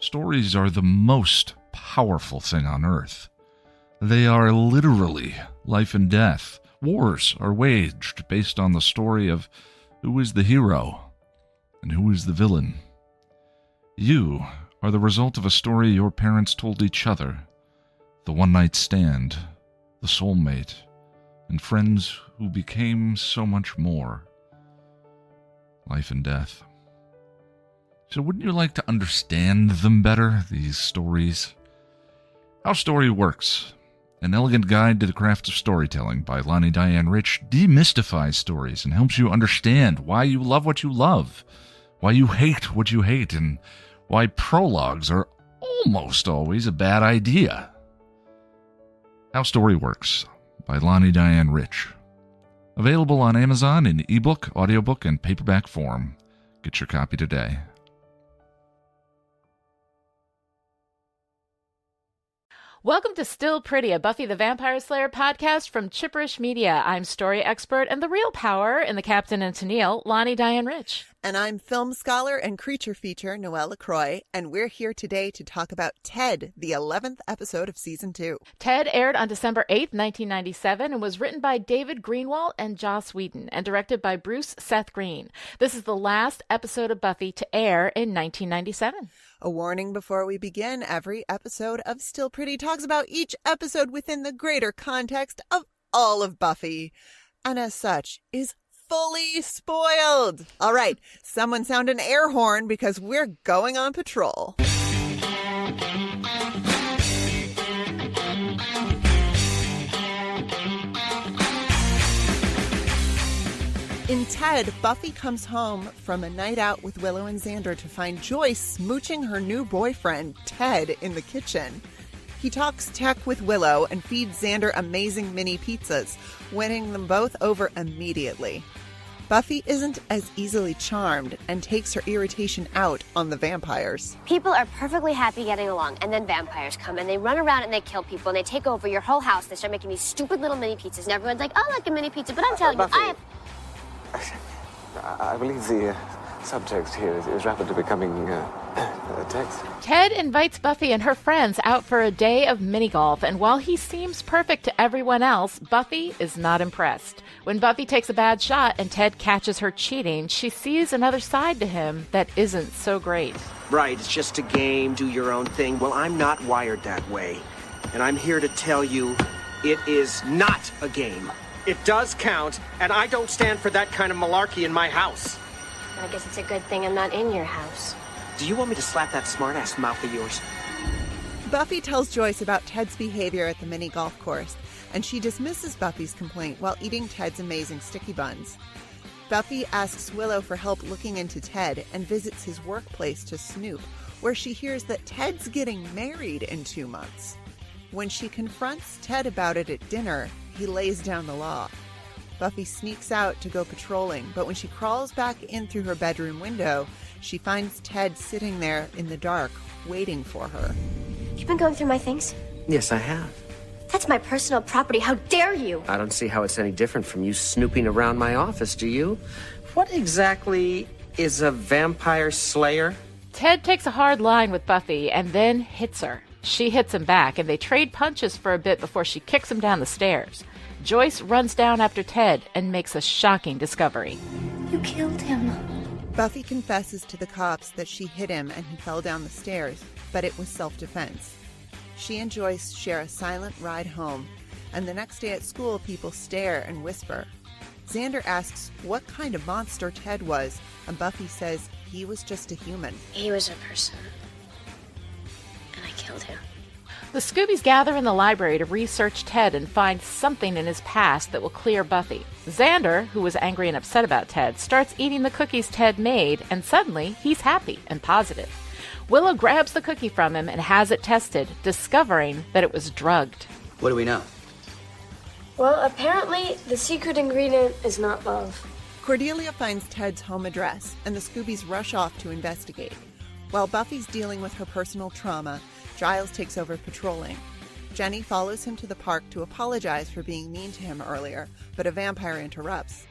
Stories are the most powerful thing on earth. They are literally life and death. Wars are waged based on the story of who is the hero and who is the villain. You are the result of a story your parents told each other, the one-night stand, the soulmate, and friends who became so much more. Life and death. So wouldn't you like to understand them better, these stories? How Story Works, an elegant guide to the craft of storytelling by Lani Diane Rich, demystifies stories and helps you understand why you love what you love, why you hate what you hate, and why prologues are almost always a bad idea. How Story Works by Lani Diane Rich. Available on Amazon in ebook, audiobook, and paperback form. Get your copy today. Welcome to Still Pretty, a Buffy the Vampire Slayer podcast from Chipperish Media. I'm story expert and the real power in the Captain and Tennille, Lani Diane Rich. And I'm film scholar and creature feature Noelle LaCroix, and we're here today to talk about Ted, the 11th episode of Season 2. Ted aired on December 8th, 1997, and was written by David Greenwalt and Joss Whedon, and directed by Bruce Seth Green. This is the last episode of Buffy to air in 1997. A warning before we begin, every episode of Still Pretty talks about each episode within the greater context of all of Buffy, and as such, is fully spoiled. All right, someone sound an air horn because we're going on patrol. In Ted, Buffy comes home from a night out with Willow and Xander to find Joyce smooching her new boyfriend, Ted, in the kitchen. He talks tech with Willow and feeds Xander amazing mini pizzas, winning them both over immediately. Buffy isn't as easily charmed and takes her irritation out on the vampires. People are perfectly happy getting along, and then vampires come and they run around and they kill people and they take over your whole house. They start making these stupid little mini pizzas, and everyone's like, I like a mini pizza, but I'm telling Buffy, you, I believe the subtext here is rapidly becoming text. Ted invites Buffy and her friends out for a day of mini-golf, and while he seems perfect to everyone else, Buffy is not impressed. When Buffy takes a bad shot and Ted catches her cheating, she sees another side to him that isn't so great. Right, it's just a game, do your own thing. Well, I'm not wired that way. And I'm here to tell you, it is not a game. It does count, and I don't stand for that kind of malarkey in my house. I guess it's a good thing I'm not in your house. Do you want me to slap that smart-ass mouth of yours? Buffy tells Joyce about Ted's behavior at the mini golf course, and she dismisses Buffy's complaint while eating Ted's amazing sticky buns. Buffy asks Willow for help looking into Ted and visits his workplace to snoop, where she hears that Ted's getting married in 2 months. When she confronts Ted about it at dinner, he lays down the law. Buffy sneaks out to go patrolling, but when she crawls back in through her bedroom window, she finds Ted sitting there in the dark, waiting for her. You've been going through my things? Yes, I have. That's my personal property. How dare you? I don't see how it's any different from you snooping around my office, do you? What exactly is a vampire slayer? Ted takes a hard line with Buffy and then hits her. She hits him back, and they trade punches for a bit before she kicks him down the stairs. Joyce runs down after Ted and makes a shocking discovery. You killed him. Buffy confesses to the cops that she hit him and he fell down the stairs, but it was self-defense. She and Joyce share a silent ride home, and the next day at school, people stare and whisper. Xander asks what kind of monster Ted was, and Buffy says he was just a human. He was a person. And I killed him. The Scoobies gather in the library to research Ted and find something in his past that will clear Buffy. Xander, who was angry and upset about Ted, starts eating the cookies Ted made, and suddenly he's happy and positive. Willow grabs the cookie from him and has it tested, discovering that it was drugged. What do we know? Well, apparently the secret ingredient is not love. Cordelia finds Ted's home address, and the Scoobies rush off to investigate. While Buffy's dealing with her personal trauma, Giles takes over patrolling. Jenny follows him to the park to apologize for being mean to him earlier, but a vampire interrupts.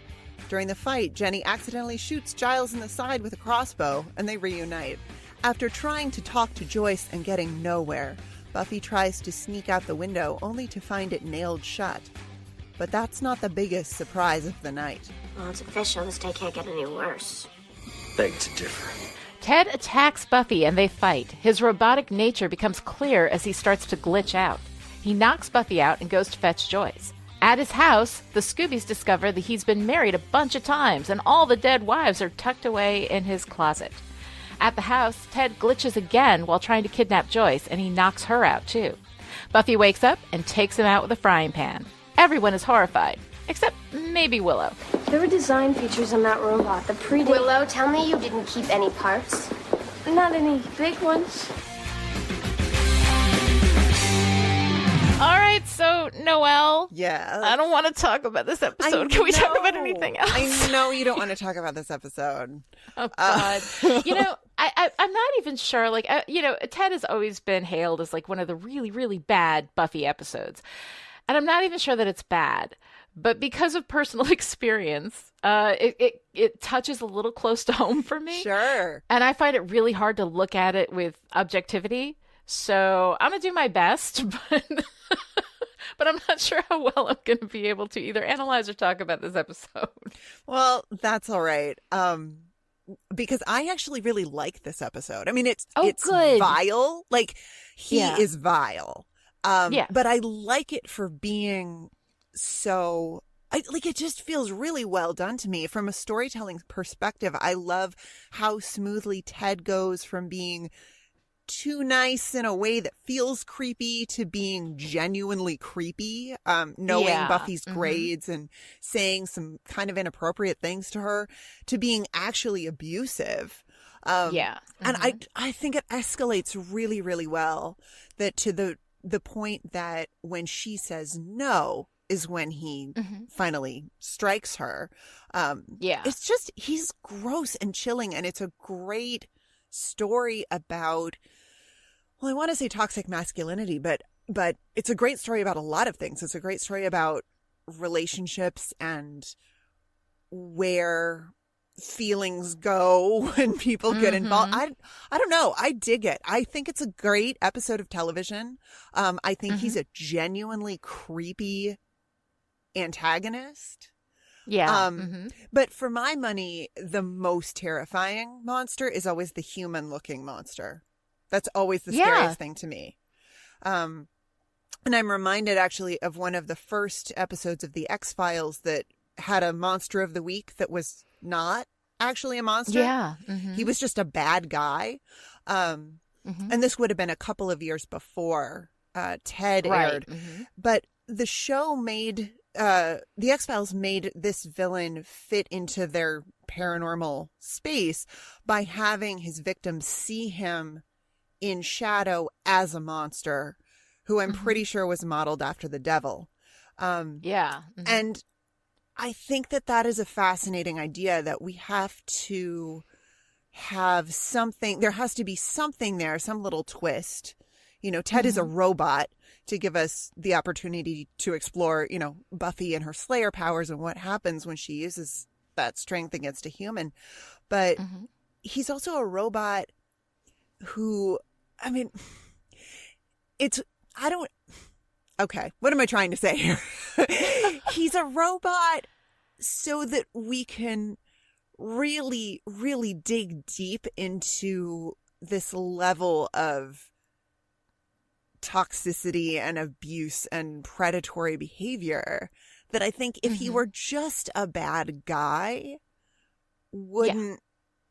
During the fight, Jenny accidentally shoots Giles in the side with a crossbow, and they reunite. After trying to talk to Joyce and getting nowhere, Buffy tries to sneak out the window only to find it nailed shut. But that's not the biggest surprise of the night. Well, it's official. This day can't get any worse. Beg to differ. Ted attacks Buffy and they fight. His robotic nature becomes clear as he starts to glitch out. He knocks Buffy out and goes to fetch Joyce. At his house, the Scoobies discover that he's been married a bunch of times and all the dead wives are tucked away in his closet. At the house, Ted glitches again while trying to kidnap Joyce and he knocks her out too. Buffy wakes up and takes him out with a frying pan. Everyone is horrified, except maybe Willow. There were design features on that robot that predate... Willow, tell me you didn't keep any parts. Not any big ones. All right, so Noelle. Yeah. I don't want to talk about this episode. Can we talk about anything else? I know you don't want to talk about this episode. Oh, God. I'm not even sure. Like, Ted has always been hailed as like one of the really, really bad Buffy episodes. And I'm not even sure that it's bad. But because of personal experience, it touches a little close to home for me. Sure. And I find it really hard to look at it with objectivity. So I'm going to do my best, but I'm not sure how well I'm going to be able to either analyze or talk about this episode. Well, that's all right. Because I actually really like this episode. I mean, it's good. vile. Like, he is vile. But I like it for being so... it just feels really well done to me. From a storytelling perspective, I love how smoothly Ted goes from being too nice in a way that feels creepy to being genuinely creepy, knowing Buffy's grades and saying some kind of inappropriate things to her, to being actually abusive. And I think it escalates really, really well, that to the point that when she says no is when he finally strikes her. It's just, he's gross and chilling, and it's a great story about, well, I want to say toxic masculinity, but it's a great story about a lot of things. It's a great story about relationships and where feelings go when people get involved. I don't know. I dig it. I think it's a great episode of television. I think he's a genuinely creepy antagonist. But for my money, the most terrifying monster is always the human looking monster. That's always the scariest thing to me. And I'm reminded actually of one of the first episodes of the X-Files that had a monster of the week that was not actually a monster. He was just a bad guy. And this would have been a couple of years before Ted aired. But the show made... the X-Files made this villain fit into their paranormal space by having his victims see him in shadow as a monster, who I'm pretty sure was modeled after the devil. And I think that is a fascinating idea, that we have to have something, there has to be something there, some little twist. You know, Ted is a robot, to give us the opportunity to explore, Buffy and her Slayer powers and what happens when she uses that strength against a human. But he's also a robot who, I mean, okay, what am I trying to say here? He's a robot so that we can really, really dig deep into this level of toxicity and abuse and predatory behavior that I think if he were just a bad guy, wouldn't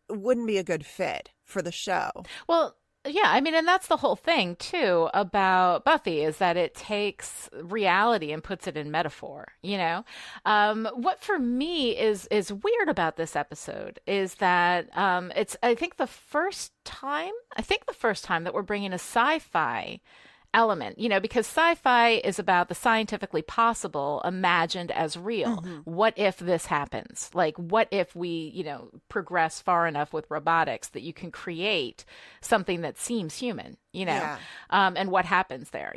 be a good fit for the show. Well, yeah, I mean, and that's the whole thing too about Buffy, is that it takes reality and puts it in metaphor, What for me is weird about this episode is that it's I think the first time that we're bringing a sci-fi element, because sci-fi is about the scientifically possible imagined as real. What if this happens? Like, what if we, progress far enough with robotics that you can create something that seems human, Yeah. And what happens there,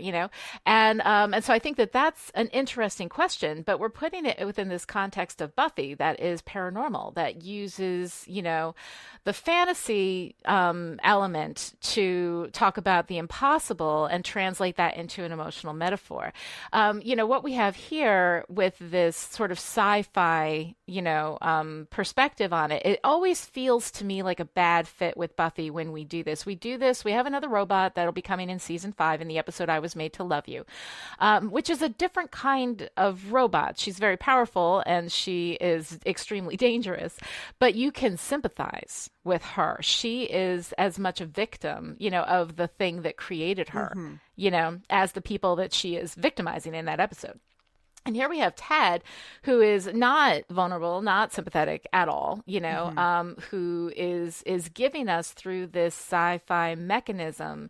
and so I think that that's an interesting question, but we're putting it within this context of Buffy that is paranormal, that uses, the fantasy element to talk about the impossible and translate that into an emotional metaphor. What we have here with this sort of sci-fi, perspective on it, it always feels to me like a bad fit with Buffy when we do this. We have another robot that'll be coming in season 5 in the episode I Was Made to Love You, which is a different kind of robot. She's very powerful and she is extremely dangerous, but you can sympathize with her. She is as much a victim, of the thing that created her, as the people that she is victimizing in that episode. And here we have Ted, who is not vulnerable, not sympathetic at all, who is giving us through this sci-fi mechanism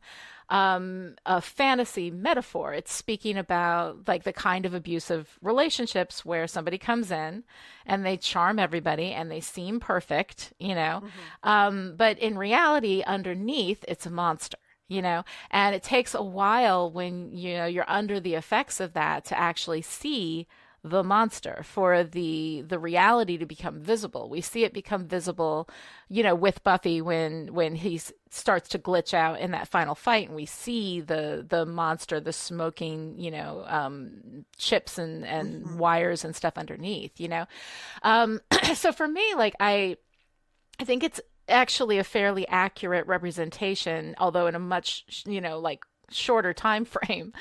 a fantasy metaphor. It's speaking about like the kind of abusive relationships where somebody comes in and they charm everybody and they seem perfect, but in reality, underneath, it's a monster. And it takes a while when, you're under the effects of that to actually see the monster, for the reality to become visible. We see it become visible, with Buffy when he starts to glitch out in that final fight, and we see the monster, the smoking, chips and wires and stuff underneath, So for me, like, I think it's actually a fairly accurate representation, although in a much, shorter time frame,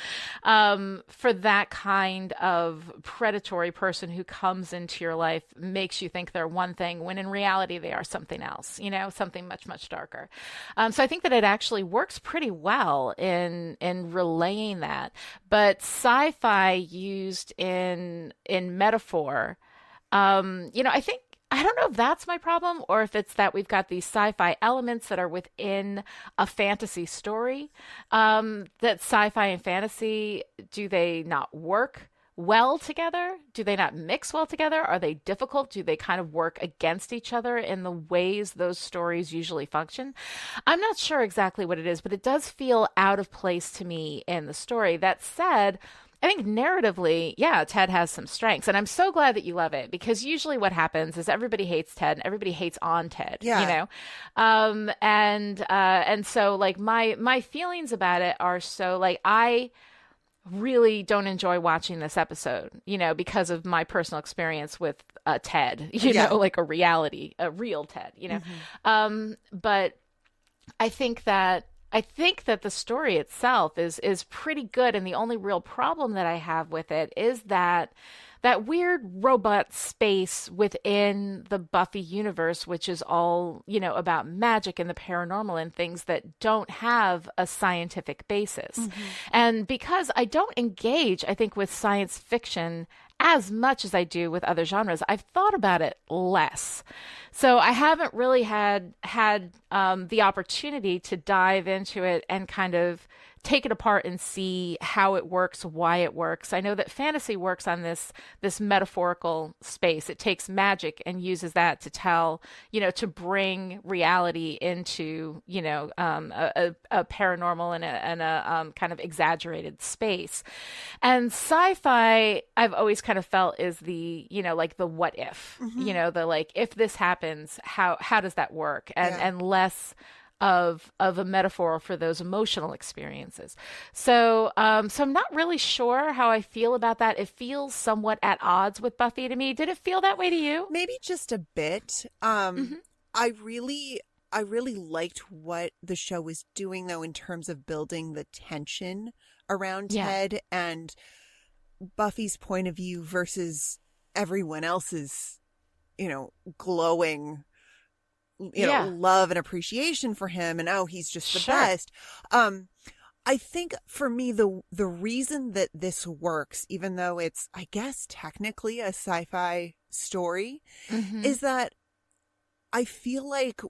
for that kind of predatory person who comes into your life, makes you think they're one thing when in reality they are something else, something much, much darker. So I think that it actually works pretty well in relaying that. But sci-fi used in metaphor, I don't know if that's my problem, or if it's that we've got these sci-fi elements that are within a fantasy story. That sci-fi and fantasy, do they not work well together? Do they not mix well together? Are they difficult? Do they kind of work against each other in the ways those stories usually function? I'm not sure exactly what it is, but it does feel out of place to me in the story. That said, I think narratively, yeah, Ted has some strengths, and I'm so glad that you love it, because usually what happens is everybody hates Ted and everybody hates on Ted, and so like my feelings about it are, so like, I really don't enjoy watching this episode, because of my personal experience with Ted, like a real Ted, but I think that the story itself is pretty good, and the only real problem that I have with it is that weird robot space within the Buffy universe, which is all, about magic and the paranormal and things that don't have a scientific basis. And because I don't engage, I think, with science fiction as much as I do with other genres, I've thought about it less. So I haven't really had the opportunity to dive into it and kind of take it apart and see how it works, why it works. I know that fantasy works on this metaphorical space. It takes magic and uses that to tell, to bring reality into, a paranormal and a kind of exaggerated space. And sci-fi, I've always kind of felt, is the, like the what if, the like, if this happens, how does that work? And less of a metaphor for those emotional experiences. So I'm not really sure how I feel about that. It feels somewhat at odds with Buffy to me. Did it feel that way to you? Maybe just a bit. I really liked what the show was doing, though, in terms of building the tension around Ted and Buffy's point of view versus everyone else's, glowing love and appreciation for him, and he's just the best. I think for me, the reason that this works, even though it's, I guess, technically a sci-fi story, is that I feel like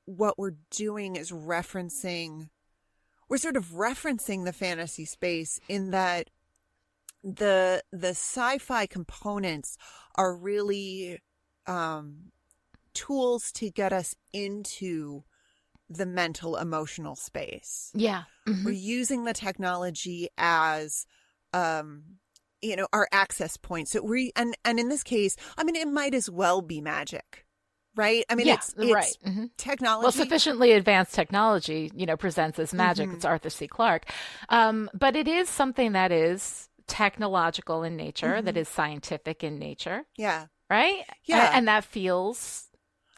what we're doing is we're sort of referencing the fantasy space, in that the sci-fi components are really tools to get us into the mental emotional space. Yeah. We're using the technology as, our access point. So and in this case, I mean, it might as well be magic, right? I mean, it's right. technology. Well, sufficiently advanced technology, presents as magic. It's Arthur C. Clarke. But it is something that is technological in nature, that is scientific in nature. Yeah. Right? Yeah. And that feels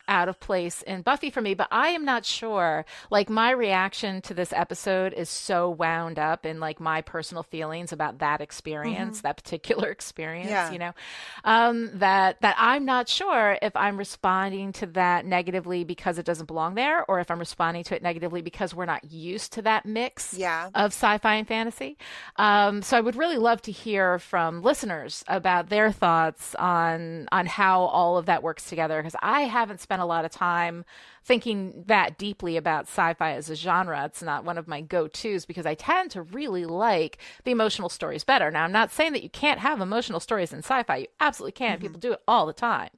out of place in Buffy for me, but I am not sure. Like, my reaction to this episode is so wound up in like my personal feelings about that experience, that particular experience, that I'm not sure if I'm responding to that negatively because it doesn't belong there, or if I'm responding to it negatively because we're not used to that mix of sci-fi and fantasy. So I would really love to hear from listeners about their thoughts on how all of that works together, because I haven't spent a lot of time thinking that deeply about sci-fi as a genre. It's not one of my go-tos because I tend to really like the emotional stories better. Now, I'm not saying that you can't have emotional stories in sci-fi. You absolutely can. People do it all the time,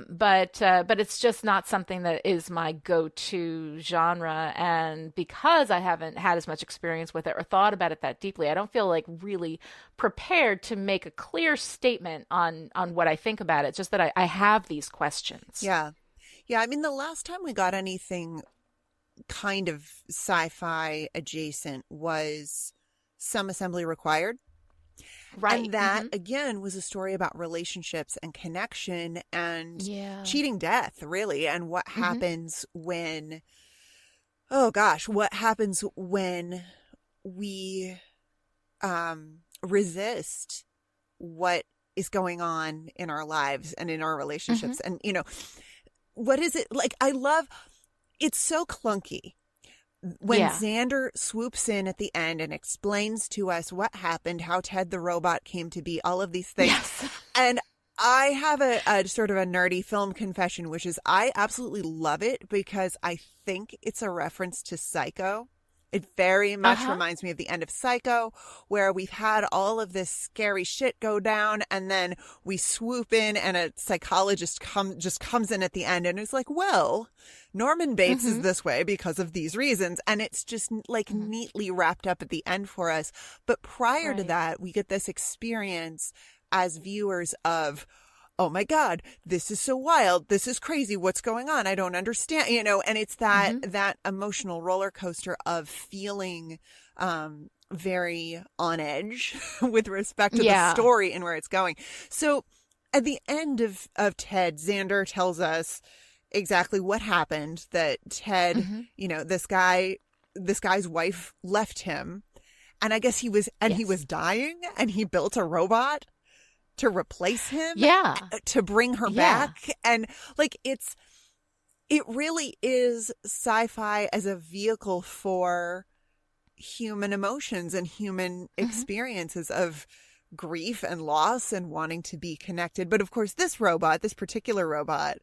but it's just not something that is my go-to genre. And because I haven't had as much experience with it or thought about it that deeply, I don't feel like really prepared to make a clear statement on what I think about it. Just that I have these questions. Yeah. Yeah, I mean, the last time we got anything kind of sci-fi adjacent was Some Assembly Required. Right. And that, again, was a story about relationships and connection and cheating death, really, and what happens when, what happens when we resist what is going on in our lives and in our relationships. And, what is it like? It's so clunky when Xander swoops in at the end and explains to us what happened, how Ted the robot came to be, all of these things. Yes. And I have a sort of a nerdy film confession, which is I absolutely love it because I think it's a reference to Psycho. It very much reminds me of the end of Psycho, where we've had all of this scary shit go down, and then we swoop in, and a psychologist comes in at the end, and it's like, well, Norman Bates is this way because of these reasons, and it's just like neatly wrapped up at the end for us. But prior to that, we get this experience as viewers of, oh my God, this is so wild. This is crazy. What's going on? I don't understand, and it's that emotional roller coaster of feeling very on edge with respect to the story and where it's going. So at the end of Ted, Xander tells us exactly what happened, that Ted, this guy's wife left him, and I guess he was dying, and he built a robot to replace him, to bring her back. And like, it really is sci-fi as a vehicle for human emotions and human experiences of grief and loss and wanting to be connected. But of course, this particular robot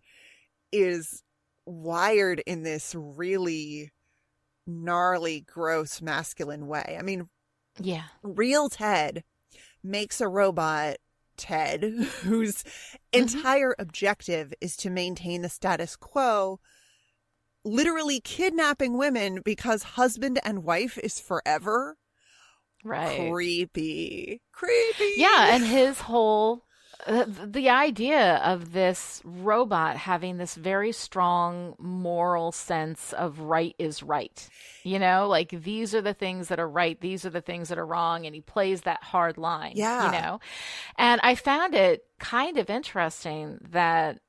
is wired in this really gnarly, gross, masculine way. I mean, real Ted makes a robot, Ted, whose entire objective is to maintain the status quo, literally kidnapping women because husband and wife is forever. Right. Creepy. Yeah, and his whole the idea of this robot having this very strong moral sense of right is right. Like, these are the things that are right, these are the things that are wrong, and he plays that hard line. And I found it kind of interesting that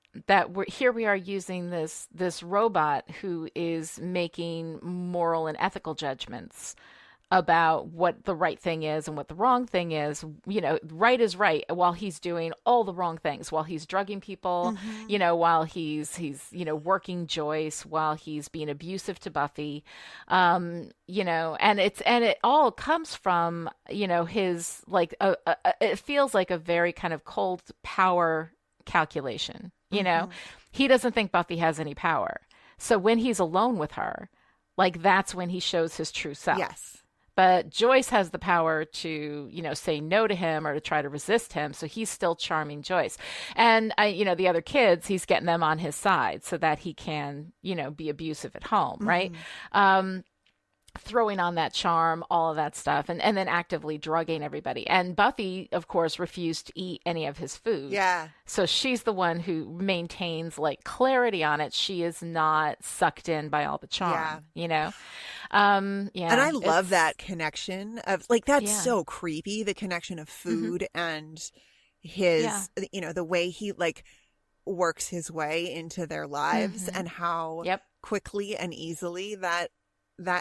here we are using this robot who is making moral and ethical judgments about what the right thing is and what the wrong thing is. Right is right while he's doing all the wrong things, while he's drugging people, while he's working Joyce, while he's being abusive to Buffy, and it all comes from, his, like, it feels like a very kind of cold power calculation. He doesn't think Buffy has any power. So when he's alone with her, like, that's when he shows his true self. Yes. But Joyce has the power to, say no to him or to try to resist him. So he's still charming Joyce. And, the other kids, he's getting them on his side so that he can, be abusive at home, right? Throwing on that charm, all of that stuff, and then actively drugging everybody. And Buffy, of course, refused to eat any of his food. Yeah. So she's the one who maintains clarity on it. She is not sucked in by all the charm, Yeah. And I love that connection of that's so creepy, the connection of food and his, the way he works his way into their lives and how quickly and easily that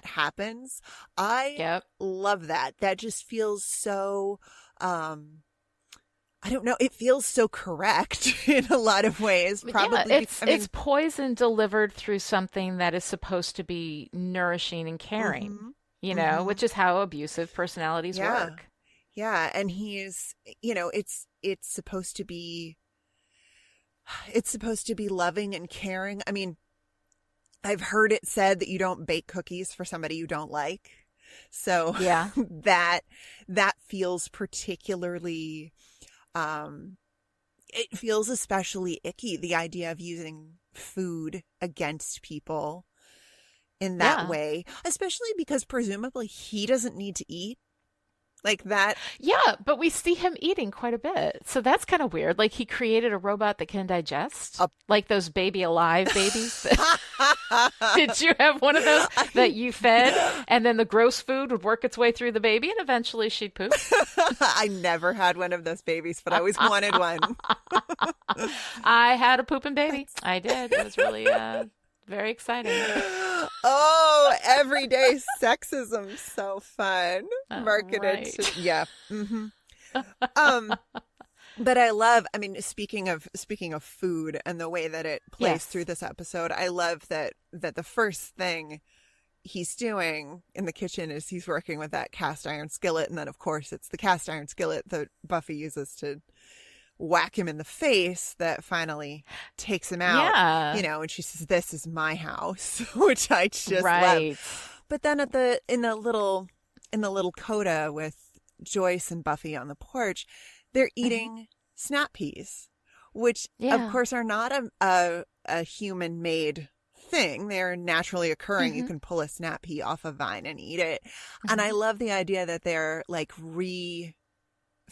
happens. I love that. That just feels so, I don't know. It feels so correct in a lot of ways. Probably. It's poison delivered through something that is supposed to be nourishing and caring, which is how abusive personalities work. Yeah. And he's, it's supposed to be loving and caring. I mean, I've heard it said that you don't bake cookies for somebody you don't like. So yeah, that feels particularly, it feels especially icky, the idea of using food against people in that way, especially because presumably he doesn't need to eat. That. Yeah, but we see him eating quite a bit. So that's kind of weird. He created a robot that can digest. Like those baby alive babies. Did you have one of those that you fed and then the gross food would work its way through the baby and eventually she'd poop? I never had one of those babies, but I always wanted one. I had a pooping baby. I did. It was really very exciting. Oh, everyday sexism. So fun. Marketed. Right. Yeah. Mm-hmm. But I love, speaking of food and the way that it plays through this episode, I love that the first thing he's doing in the kitchen is he's working with that cast iron skillet. And then, of course, it's the cast iron skillet that Buffy uses to whack him in the face that finally takes him out. Yeah. And she says, "This is my house," which I just love. But then in the little coda with Joyce and Buffy on the porch, they're eating snap peas, which of course are not a human made thing. They're naturally occurring. You can pull a snap pea off a vine and eat it. And I love the idea that they're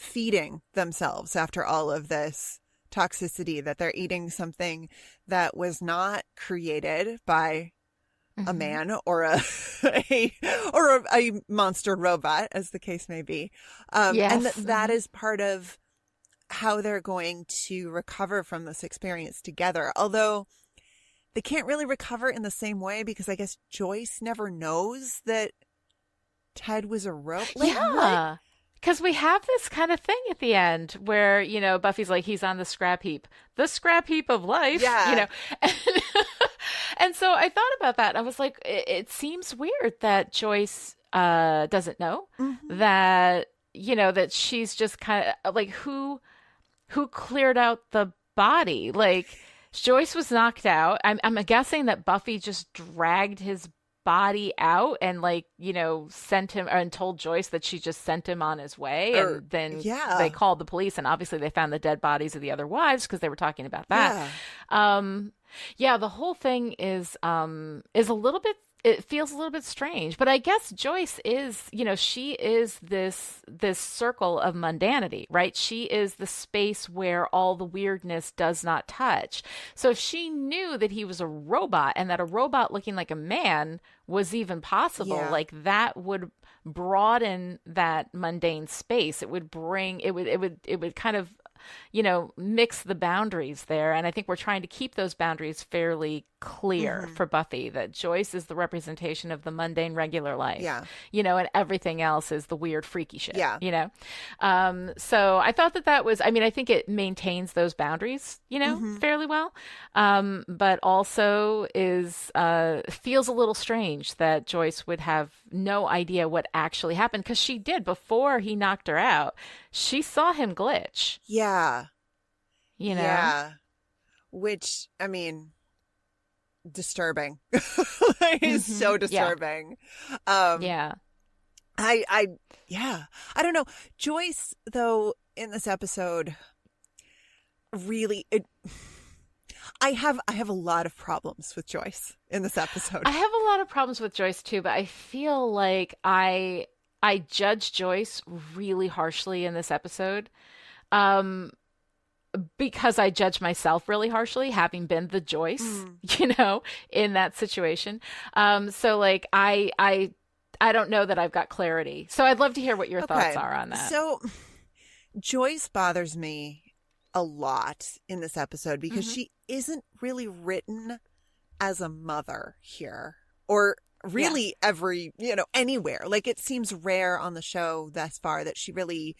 feeding themselves after all of this toxicity, that they're eating something that was not created by a man or a monster robot, as the case may be. And that is part of how they're going to recover from this experience together. Although they can't really recover in the same way because I guess Joyce never knows that Ted was a robot. Yeah. Because we have this kind of thing at the end where, Buffy's he's on the scrap heap of life, And so I thought about that. I was like, it seems weird that Joyce doesn't know that, that she's just kind of who cleared out the body? Joyce was knocked out. I'm guessing that Buffy just dragged his body out and sent him and told Joyce that she just sent him on his way, and then they called the police, and obviously they found the dead bodies of the other wives because they were talking about that. The whole thing is a little bit, it feels a little bit strange, but I guess Joyce is, she is this circle of mundanity, right? She is the space where all the weirdness does not touch. So if she knew that he was a robot and that a robot looking like a man was even possible, that would broaden that mundane space. It would bring, it would kind of, mix the boundaries there. And I think we're trying to keep those boundaries fairly clear for Buffy, that Joyce is the representation of the mundane regular life, and everything else is the weird freaky shit, so I thought that was, I think it maintains those boundaries, fairly well, but also is feels a little strange that Joyce would have no idea what actually happened, because she did, before he knocked her out, she saw him glitch. Which, disturbing. It's so disturbing. Yeah, I don't know. Joyce, though, in this episode, really, I have a lot of problems with Joyce in this episode. I have a lot of problems with Joyce too, but I feel like I judge Joyce really harshly in this episode. Because I judge myself really harshly, having been the Joyce, in that situation. So like I don't know that I've got clarity. So I'd love to hear what your thoughts are on that. So Joyce bothers me a lot in this episode because she isn't really written as a mother here, or really anywhere. Like, it seems rare on the show thus far that she really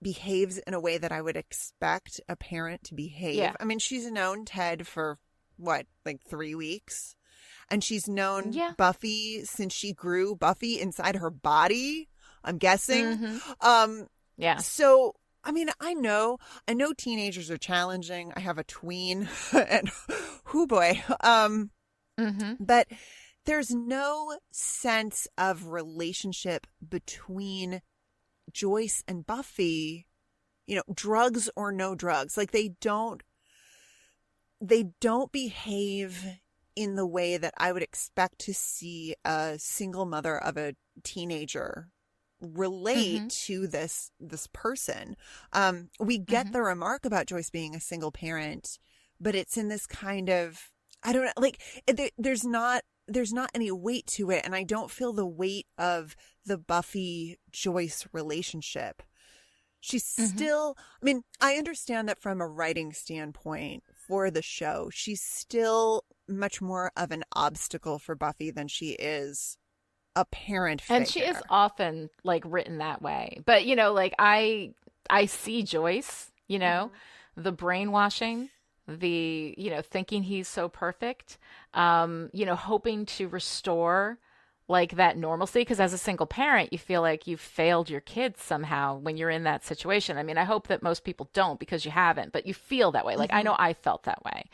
behaves in a way that I would expect a parent to behave. Yeah. I mean, she's known Ted for what, like 3 weeks? And she's known Buffy since she grew Buffy inside her body, I'm guessing. So, I mean, I know teenagers are challenging. I have a tween and hoo boy. But there's no sense of relationship between Joyce and Buffy, drugs or no drugs. Like, they don't behave in the way that I would expect to see a single mother of a teenager relate to this person. We get the remark about Joyce being a single parent, but it's in this kind of, I don't know, like, there's not any weight to it, and I don't feel the weight of the Buffy Joyce relationship. She's still, I mean, I understand that from a writing standpoint for the show, she's still much more of an obstacle for Buffy than she is a parent figure. And she is often like written that way. But, like I see Joyce, the brainwashing, the, thinking he's so perfect, hoping to restore like that normalcy, because as a single parent you feel like you've failed your kids somehow when you're in that situation. I mean, I hope that most people don't, because you haven't, but you feel that way. Like, I know I felt that way.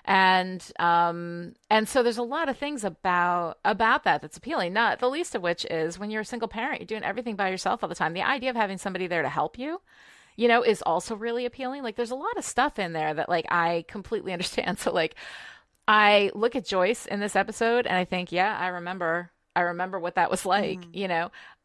And so there's a lot of things about that that's appealing, not the least of which is when you're a single parent, you're doing everything by yourself all the time. The idea of having somebody there to help you, is also really appealing. Like, there's a lot of stuff in there that, like, I completely understand. So, like, I look at Joyce in this episode and I think, yeah, I remember what that was like,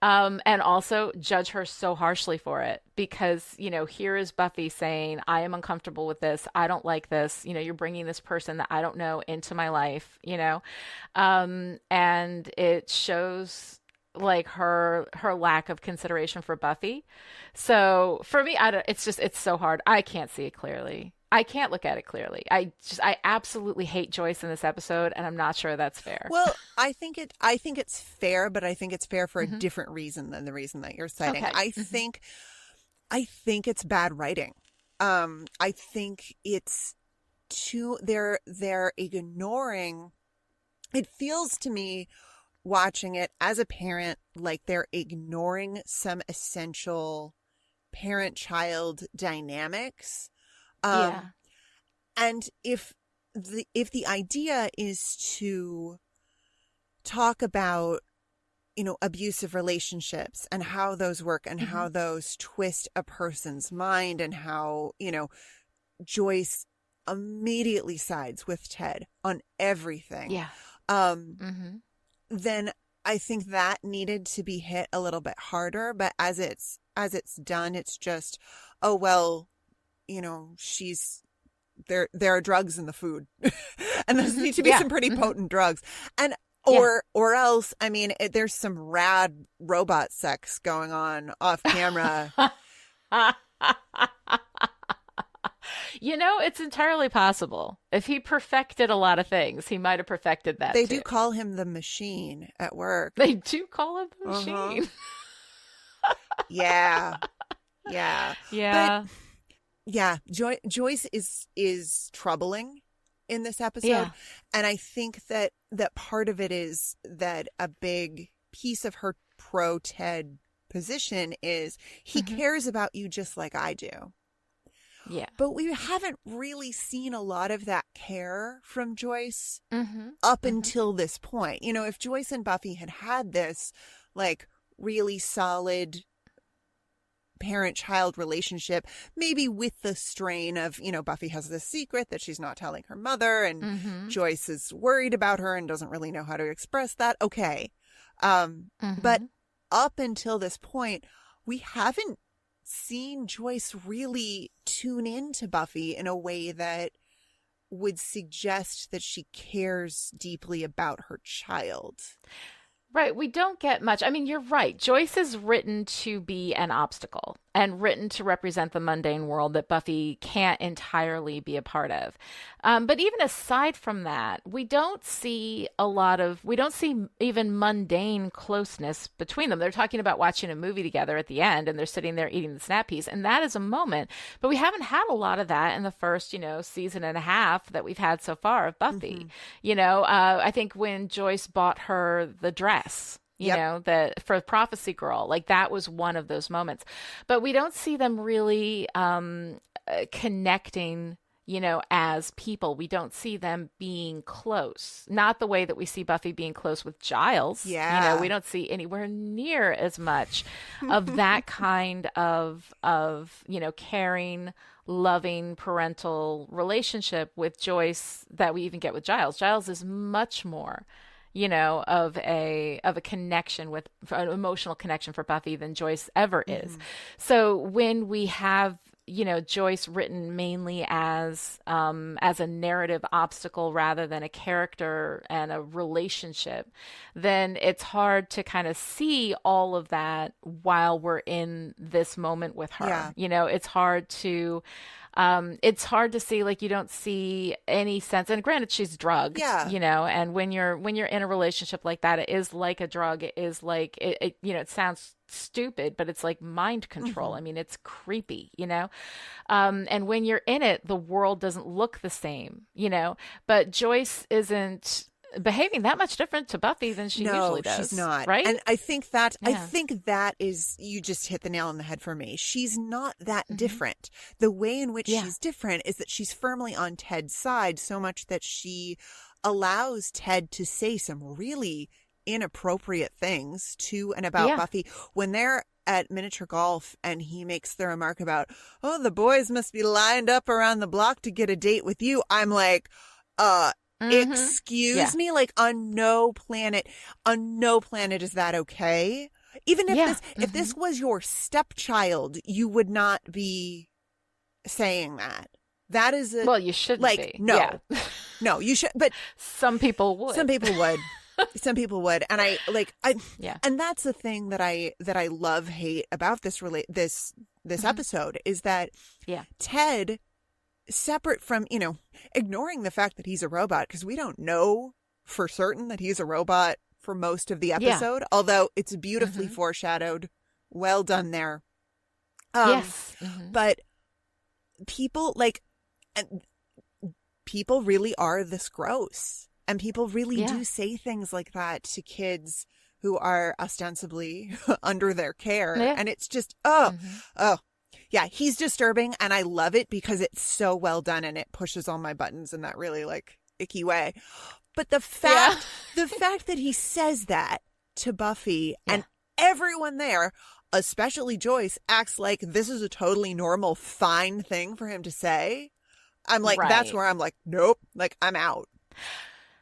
and also judge her so harshly for it, because, here is Buffy saying, I am uncomfortable with this. I don't like this. You're bringing this person that I don't know into my life, and it shows like her lack of consideration for Buffy. So for me, it's so hard. I can't see it clearly. I can't look at it clearly. I absolutely hate Joyce in this episode, and I'm not sure that's fair. Well, I think it's fair, but I think it's fair for a different reason than the reason that you're citing. Okay. I think it's bad writing. I think it's they're ignoring. It feels to me, watching it as a parent, like they're ignoring some essential parent-child dynamics. And if the idea is to talk about, abusive relationships and how those work and how those twist a person's mind, and how, Joyce immediately sides with Ted on everything. Yeah. Then I think that needed to be hit a little bit harder, but as it's done, it's just, oh, well, there are drugs in the food and those need to be some pretty potent drugs, and or else, I mean, there's some rad robot sex going on off camera. It's entirely possible. If he perfected a lot of things, he might have perfected that. They do call him the machine at work. They do call him the machine. Yeah. But, yeah, Joyce is troubling in this episode, and I think that part of it is that a big piece of her pro Ted position is he cares about you just like I do. Yeah, but we haven't really seen a lot of that care from Joyce up until this point. If Joyce and Buffy had this like really solid parent-child relationship, maybe with the strain of, Buffy has this secret that she's not telling her mother, and Joyce is worried about her and doesn't really know how to express that. Okay. But up until this point, we haven't seen Joyce really tune into Buffy in a way that would suggest that she cares deeply about her child. Right. We don't get much. I mean, you're right. Joyce is written to be an obstacle and written to represent the mundane world that Buffy can't entirely be a part of. But even aside from that, we don't see even mundane closeness between them. They're talking about watching a movie together at the end, and they're sitting there eating the snap peas, and that is a moment. But we haven't had a lot of that in the first, season and a half that we've had so far of Buffy. I think when Joyce bought her the dress, for Prophecy Girl, like that was one of those moments. But we don't see them really connecting, as people. We don't see them being close. Not the way that we see Buffy being close with Giles. Yeah. We don't see anywhere near as much of that kind of caring, loving parental relationship with Joyce that we even get with Giles. Giles is much more of a connection with an emotional connection for Buffy than Joyce ever is. So when we have, Joyce written mainly as a narrative obstacle rather than a character and a relationship, then it's hard to kind of see all of that while we're in this moment with her. Yeah. It's hard to see, like, you don't see any sense. And granted, she's drugged, and when you're in a relationship like that, it is like a drug. It is like, it sounds stupid, but it's like mind control. I mean, it's creepy, and when you're in it, the world doesn't look the same, but Joyce isn't behaving that much different to Buffy than she usually does. No, she's not. Right? And I think that is, you just hit the nail on the head for me. She's not that different. The way in which she's different is that she's firmly on Ted's side, so much that she allows Ted to say some really inappropriate things to and about Buffy when they're at miniature golf, and he makes the remark about, oh, the boys must be lined up around the block to get a date with you. I'm like, excuse me, like on no planet is that okay? Even if if this was your stepchild, you would not be saying that. That is you shouldn't be. No, you should. But some people would. Some people would, and and that's the thing that I hate about this episode is that Ted, separate from, ignoring the fact that he's a robot, because we don't know for certain that he's a robot for most of the episode, although it's beautifully foreshadowed. Well done there. Yes. But people people really are this gross, and people really do say things like that to kids who are ostensibly under their care. And it's just, yeah, he's disturbing, and I love it because it's so well done, and it pushes all my buttons in that really icky way. But the fact that he says that to Buffy and everyone there, especially Joyce, acts like this is a totally normal, fine thing for him to say. I'm like, that's where I'm like, nope, I'm out.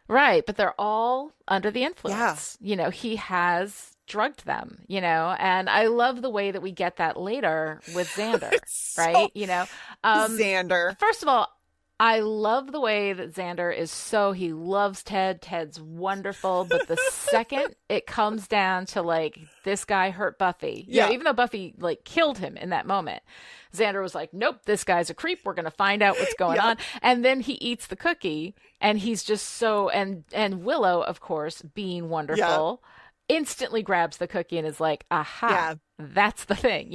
Right. But they're all under the influence. Yeah. He has drugged them, and I love the way that we get that later with Xander, right? Xander. First of all, I love the way that Xander is he loves Ted. Ted's wonderful. But the second it comes down to this guy hurt Buffy, even though Buffy killed him in that moment, Xander was like, nope, this guy's a creep. We're going to find out what's going on. And then he eats the cookie, and he's just and Willow, of course, being wonderful, instantly grabs the cookie and is like, aha, that's the thing,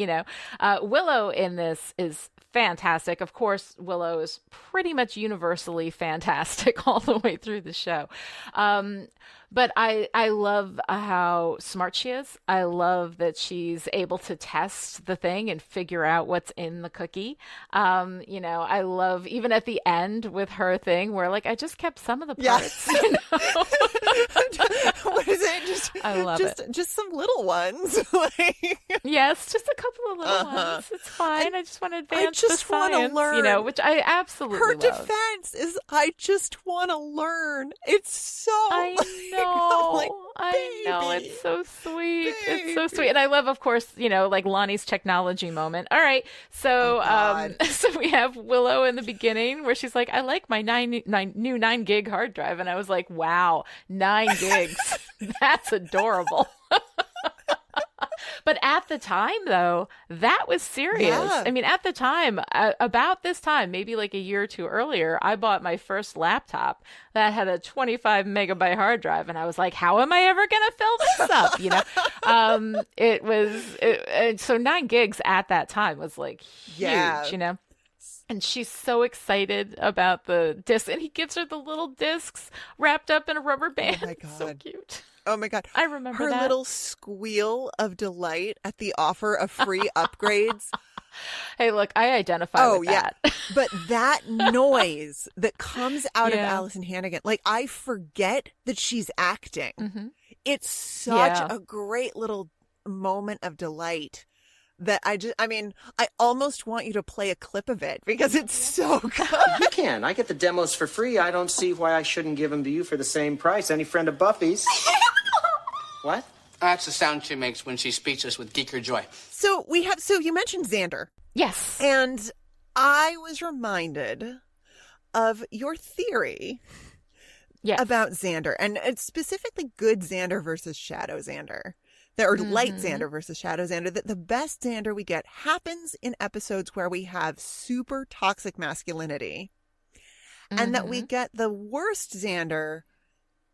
Willow in this is fantastic. Of course, Willow is pretty much universally fantastic all the way through the show. But I love how smart she is. I love that she's able to test the thing and figure out what's in the cookie. I love even at the end with her thing where like I just kept some of the parts. Yeah. What is it? I love it. Just some little ones. Yes, just a couple of little ones. It's fine. I just want to advance just the science, learn. which I absolutely Her love. defense is, I just want to learn. It's so. I know. I know. It's so sweet. It's so sweet. And I love, of course, like Lonnie's technology moment. All right. So, so we have Willow in the beginning where she's like, I like my new 9 gig hard drive. And I was like, wow, 9 gigs. That's adorable. But at the time, though, that was serious. Yeah. I mean, at the time, about this time, maybe like a year or two earlier, I bought my first laptop that had a 25 megabyte hard drive. And I was like, how am I ever going to fill this up? So 9 gigs at that time was like huge, And she's so excited about the disc. And he gives her the little discs wrapped up in a rubber band. Oh, my God. So cute. Oh my God. I remember her that. little squeal of delight at the offer of free upgrades. Hey, look, I identify with that. But that noise that comes out of Allison Hannigan, like I forget that she's acting. Mm-hmm. It's such a great little moment of delight that I almost want you to play a clip of it because it's so good. You can. I get the demos for free. I don't see why I shouldn't give them to you for the same price. Any friend of Buffy's. What? That's the sound she makes when she's speechless with geeker joy. So you mentioned Xander. Yes. And I was reminded of your theory about Xander, and it's specifically good Xander versus shadow Xander. Or light Xander versus shadow Xander, that the best Xander we get happens in episodes where we have super toxic masculinity. And that we get the worst Xander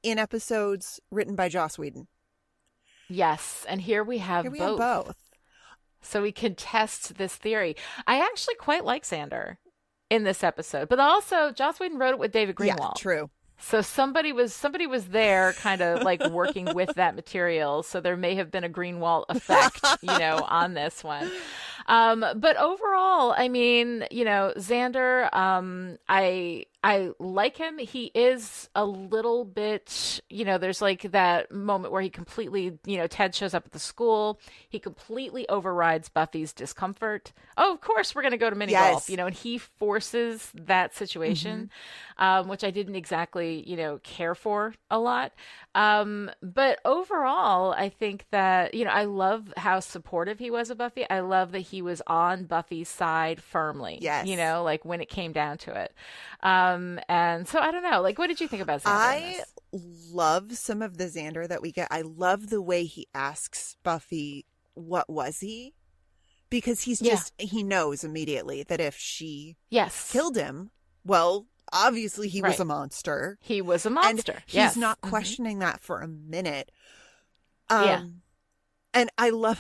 in episodes written by Joss Whedon. Yes, and here we have both. So we can test this theory. I actually quite like Xander in this episode, but also Joss Whedon wrote it with David Greenwald. Yeah, true. So somebody was there kind of like working with that material. So there may have been a Greenwald effect, on this one. But overall, I mean, Xander, I like him. He is a little bit, there's like that moment where he completely, Ted shows up at the school. He completely overrides Buffy's discomfort. Oh, of course, we're going to go to mini golf, and he forces that situation, which I didn't exactly, care for a lot. But overall, I think that, I love how supportive he was of Buffy. I love that he was on Buffy's side firmly, like when it came down to it. And so I don't know, like, what did you think about Xander? I love some of the Xander that we get. I love the way he asks Buffy, what was he? Because he's just, he knows immediately that if she killed him, well, obviously he was a monster. He was a monster. And he's not questioning that for a minute. And I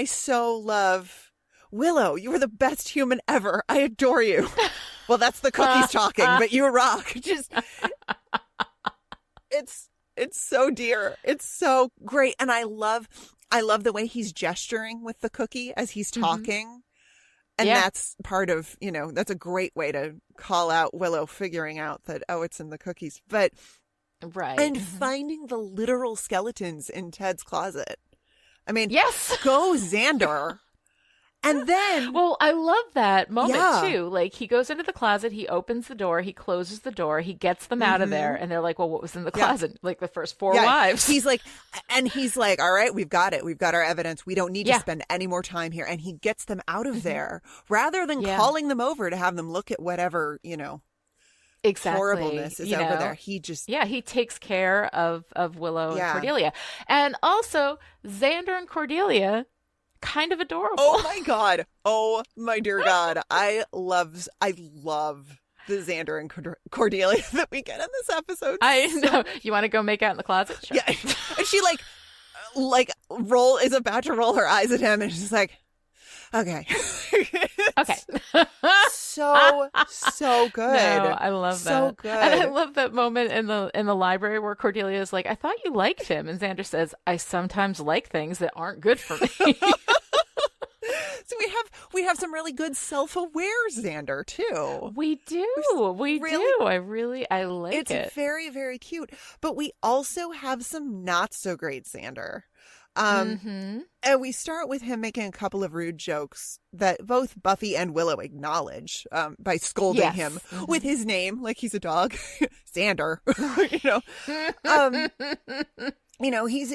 so love Willow. You were the best human ever. I adore you. Well, that's the cookies talking, but you rock. Just, it's so dear. It's so great. And I love the way he's gesturing with the cookie as he's talking. And that's part of, that's a great way to call out Willow figuring out that, it's in the cookies. But, and finding the literal skeletons in Ted's closet. I mean, go Xander. And then, well, I love that moment too. Like he goes into the closet, he opens the door, he closes the door, he gets them out of there, and they're like, "Well, what was in the closet?" Like the first 4 wives. He's like, "All right, we've got it. We've got our evidence. We don't need to spend any more time here." And he gets them out of there rather than calling them over to have them look at whatever horribleness is over there. He just he takes care of Willow and Cordelia, and also Xander and Cordelia. Kind of adorable. Oh my God. Oh my dear God. I love the Xander and Cordelia that we get in this episode. I know. You want to go make out in the closet? Sure. Yeah. And she is about to roll her eyes at him and she's like, okay. Okay. so good. No, I love that. So good. And I love that moment in the library where Cordelia is like, I thought you liked him. And Xander says, I sometimes like things that aren't good for me. So we have some really good self-aware Xander too. We do. I like it. It's very, very cute. But we also have some not so great Xander. And we start with him making a couple of rude jokes that both Buffy and Willow acknowledge by scolding him with his name, like he's a dog, Xander.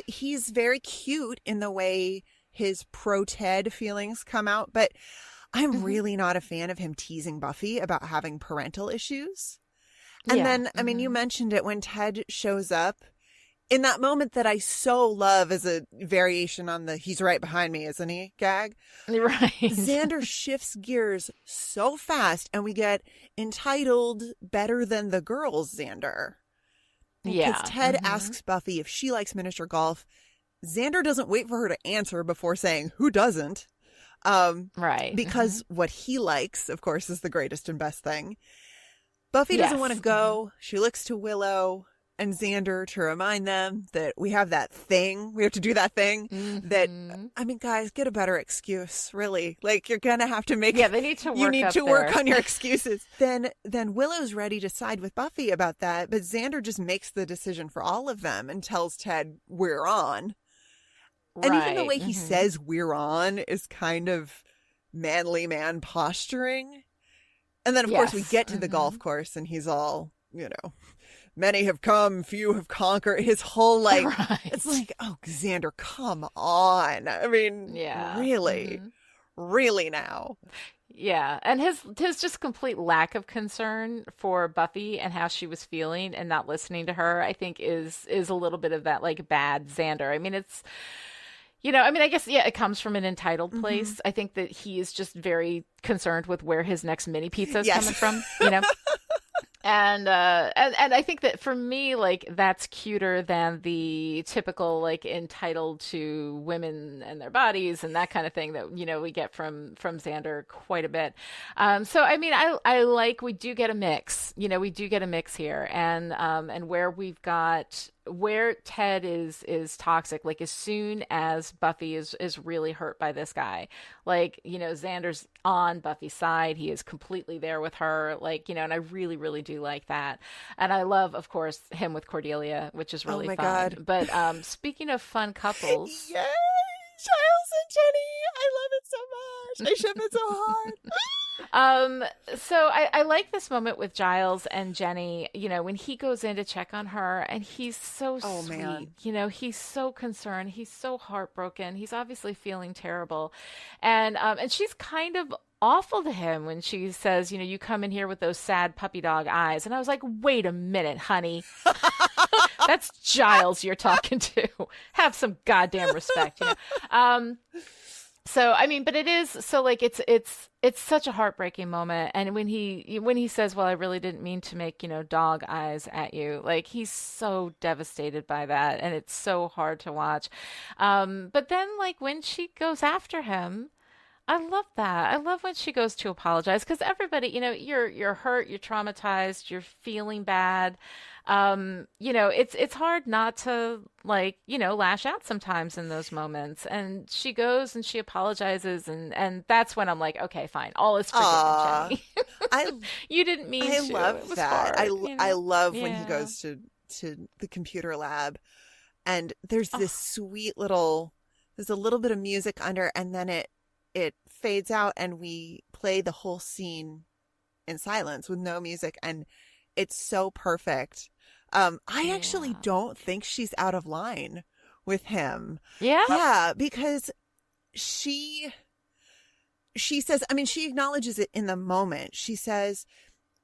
He's very cute in the way his pro-Ted feelings come out, but I'm really not a fan of him teasing Buffy about having parental issues. And then, I mean, you mentioned it when Ted shows up. In that moment that I so love as a variation on the "he's right behind me, isn't he?" gag. Right. Xander shifts gears so fast and we get entitled better than the girls Xander. Because Ted asks Buffy if she likes miniature golf. Xander doesn't wait for her to answer before saying, who doesn't? Right. Because what he likes, of course, is the greatest and best thing. Buffy doesn't want to go. She looks to Willow and Xander to remind them that we have that thing. We have to do that thing that, I mean, guys, get a better excuse, really. Like, you're going to have to make they need to work you need up to there. work on your excuses. Then Willow's ready to side with Buffy about that, but Xander just makes the decision for all of them and tells Ted, we're on. And even the way he says we're on is kind of manly man posturing. And then, of course, we get to the golf course and he's all, many have come, few have conquered. His whole, it's like, oh, Xander, come on. I mean, really? Really now? Yeah. And his just complete lack of concern for Buffy and how she was feeling and not listening to her, I think is a little bit of that, like, bad Xander. I mean, it's... I guess, it comes from an entitled place. I think that he is just very concerned with where his next mini pizza is coming from, And I think that for me, like, that's cuter than the typical, like, entitled to women and their bodies and that kind of thing that, we get from Xander quite a bit. So, I mean, I like, we do get a mix, we do get a mix here. And where Ted is toxic, like as soon as Buffy is really hurt by this guy, like, Xander's on Buffy's side. He is completely there with her, like, and I really, really do like that. And I love, of course, him with Cordelia, which is really fun. God. But speaking of fun couples. Yay! Giles and Jenny! I love it so much. I ship it so hard. So I like this moment with Giles and Jenny, when he goes in to check on her and he's so sweet, man. He's so concerned. He's so heartbroken. He's obviously feeling terrible. And she's kind of awful to him when she says, you come in here with those sad puppy dog eyes. And I was like, wait a minute, honey. That's Giles you're talking to. Have some goddamn respect, So, I mean, but it is, so like, it's such a heartbreaking moment. And when he says, well, I really didn't mean to make, dog eyes at you, like, he's so devastated by that. And it's so hard to watch. But then, like, when she goes after him, I love that. I love when she goes to apologize because everybody, you're hurt, you're traumatized, you're feeling bad. It's hard not to, like, lash out sometimes in those moments. And she goes and she apologizes and that's when I'm like, okay, fine. All is forgiven, Jenny. You didn't mean to. I love that. Hard, I love when he goes to the computer lab and there's this sweet little, there's a little bit of music under and then it fades out and we play the whole scene in silence with no music and it's so perfect. I actually don't think she's out of line with him. Yeah? Yeah, because she says, I mean, she acknowledges it in the moment. She says,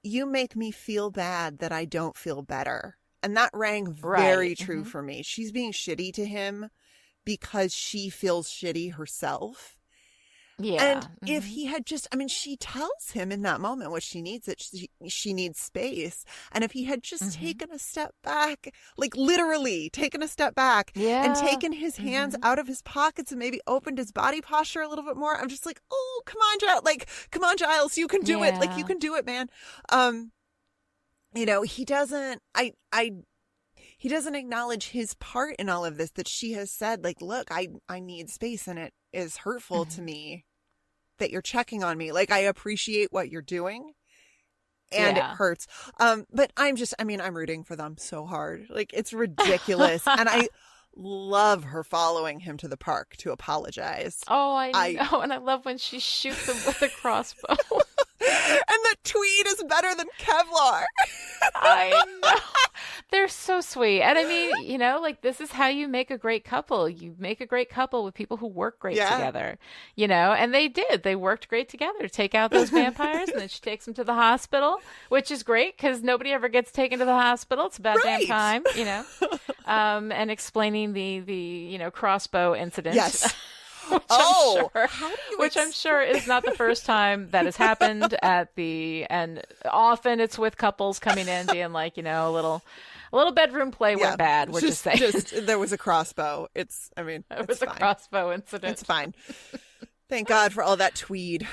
you make me feel bad that I don't feel better. And that rang very true for me. She's being shitty to him because she feels shitty herself. Yeah. And if he had just, I mean, she tells him in that moment what she needs, that she needs space. And if he had just taken a step back, like literally taken a step back and taken his hands out of his pockets and maybe opened his body posture a little bit more, I'm just like, oh, come on, Giles. Like, come on, Giles, you can do it. Like, you can do it, man. You know, he doesn't, he doesn't acknowledge his part in all of this, that she has said, like, look, I need space, and it is hurtful to me that you're checking on me. Like, I appreciate what you're doing, and it hurts. But I'm rooting for them so hard. Like, it's ridiculous. And I love her following him to the park to apologize. Oh, I know. And I love when she shoots him with a crossbow. And the tweed is better than Kevlar. I know. They're so sweet. And I mean, you know, like, this is how you make a great couple. You make a great couple with people who work great together, you know, and they did. They worked great together to take out those vampires. And then she takes them to the hospital, which is great because nobody ever gets taken to the hospital. It's about damn time, you know, and explaining the, you know, crossbow incident. Yes. Which I'm sure is not the first time that has happened and often it's with couples coming in being like, you know, a little bedroom play went bad. We're just saying. There was a crossbow. It was a crossbow incident. It's fine. Thank God for all that tweed.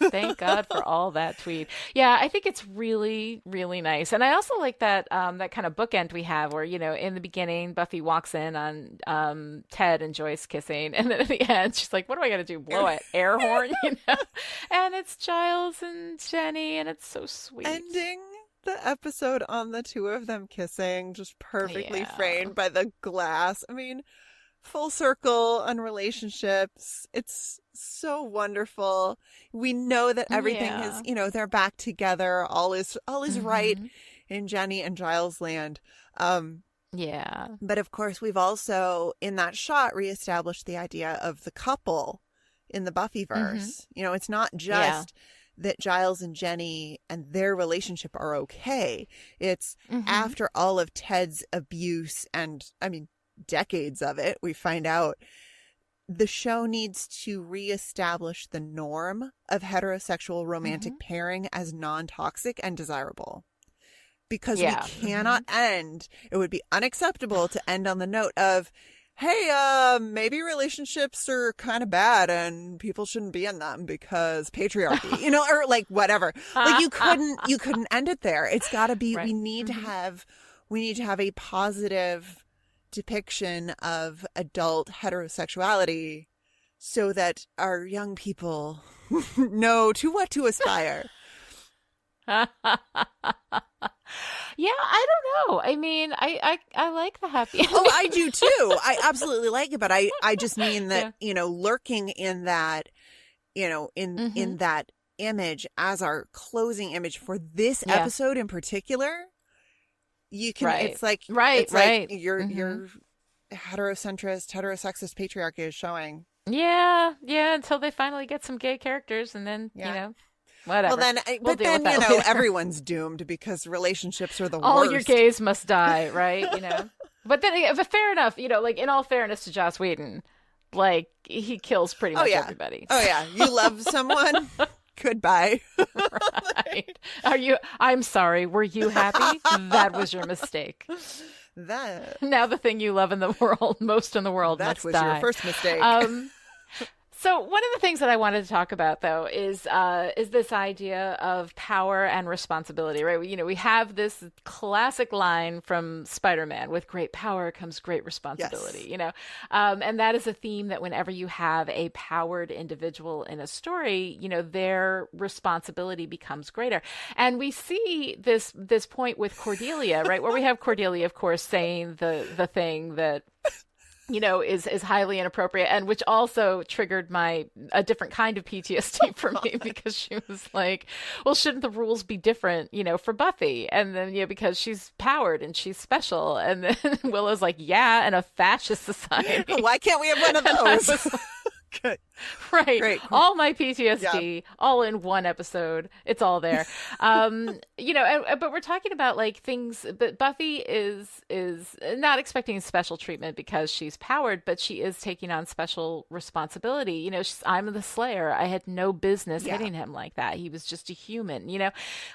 Thank God for all that tweed. Yeah, I think it's really, really nice. And I also like that that kind of bookend we have where, you know, in the beginning, Buffy walks in on Ted and Joyce kissing. And then at the end, she's like, what do I got to do? Blow an air horn, you know? And it's Giles and Jenny, and it's so sweet. Ending the episode on the two of them kissing, just perfectly framed by the glass. I mean, full circle on relationships. It's so wonderful. We know that everything is, you know, they're back together. All is right in Jenny and Giles land. But of course, we've also in that shot reestablished the idea of the couple in the Buffyverse. You know, it's not just that Giles and Jenny and their relationship are okay. It's after all of Ted's abuse and, I mean, decades of it, we find out the show needs to reestablish the norm of heterosexual romantic pairing as non-toxic and desirable. Because we cannot end, it would be unacceptable to end on the note of, hey, maybe relationships are kind of bad and people shouldn't be in them because patriarchy, you know, or like whatever. Like you couldn't end it there. It's got to be, we need to have a positive depiction of adult heterosexuality so that our young people know to what to aspire. Yeah, I don't know. I mean, I like the happy ending. Oh, I do too. I absolutely like it, but I just mean that, you know, lurking in that, you know, in that image as our closing image for this episode in particular, you can it's like like your heterocentrist, heterosexist patriarchy is showing. Yeah, until they finally get some gay characters and then, you know, whatever. Well, then, but then, you know, everyone's doomed because relationships are the worst. All your gays must die, right? You know, but then, fair enough, you know, like in all fairness to Joss Whedon, like he kills pretty much everybody. Oh yeah, you love someone. Goodbye. Right. I'm sorry. Were you happy? That was your mistake. Now the thing you love in the world, most in the world, that was die. Your first mistake. So one of the things that I wanted to talk about, though, is this idea of power and responsibility, right? You know, we have this classic line from Spider-Man: "With great power comes great responsibility." Yes. You know, and that is a theme that whenever you have a powered individual in a story, you know, their responsibility becomes greater. And we see this point with Cordelia, right, where we have Cordelia, of course, saying the thing that, you know, is highly inappropriate, and which also triggered a different kind of PTSD for me because she was like, well, shouldn't the rules be different, you know, for Buffy? And then, you know, because she's powered and she's special. And then Willow's like, yeah, in a fascist society. Why can't we have one of those? Right. Great. All my PTSD, all in one episode. It's all there. But we're talking about like things, but Buffy is not expecting special treatment because she's powered, but she is taking on special responsibility. I'm the Slayer. I had no business hitting him like that. He was just a human,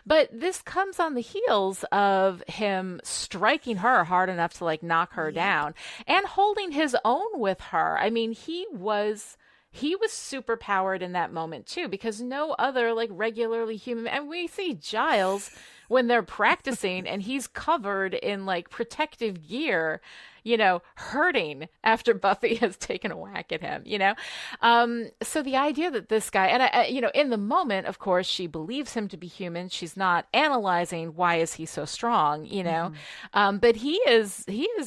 But this comes on the heels of him striking her hard enough to like knock her down and holding his own with her. I mean, he was super powered in that moment too, because no other like regularly human, and we see Giles when they're practicing and he's covered in like protective gear, hurting after Buffy has taken a whack at him, So the idea that this guy, and in the moment, of course, she believes him to be human. She's not analyzing why is he so strong, but he is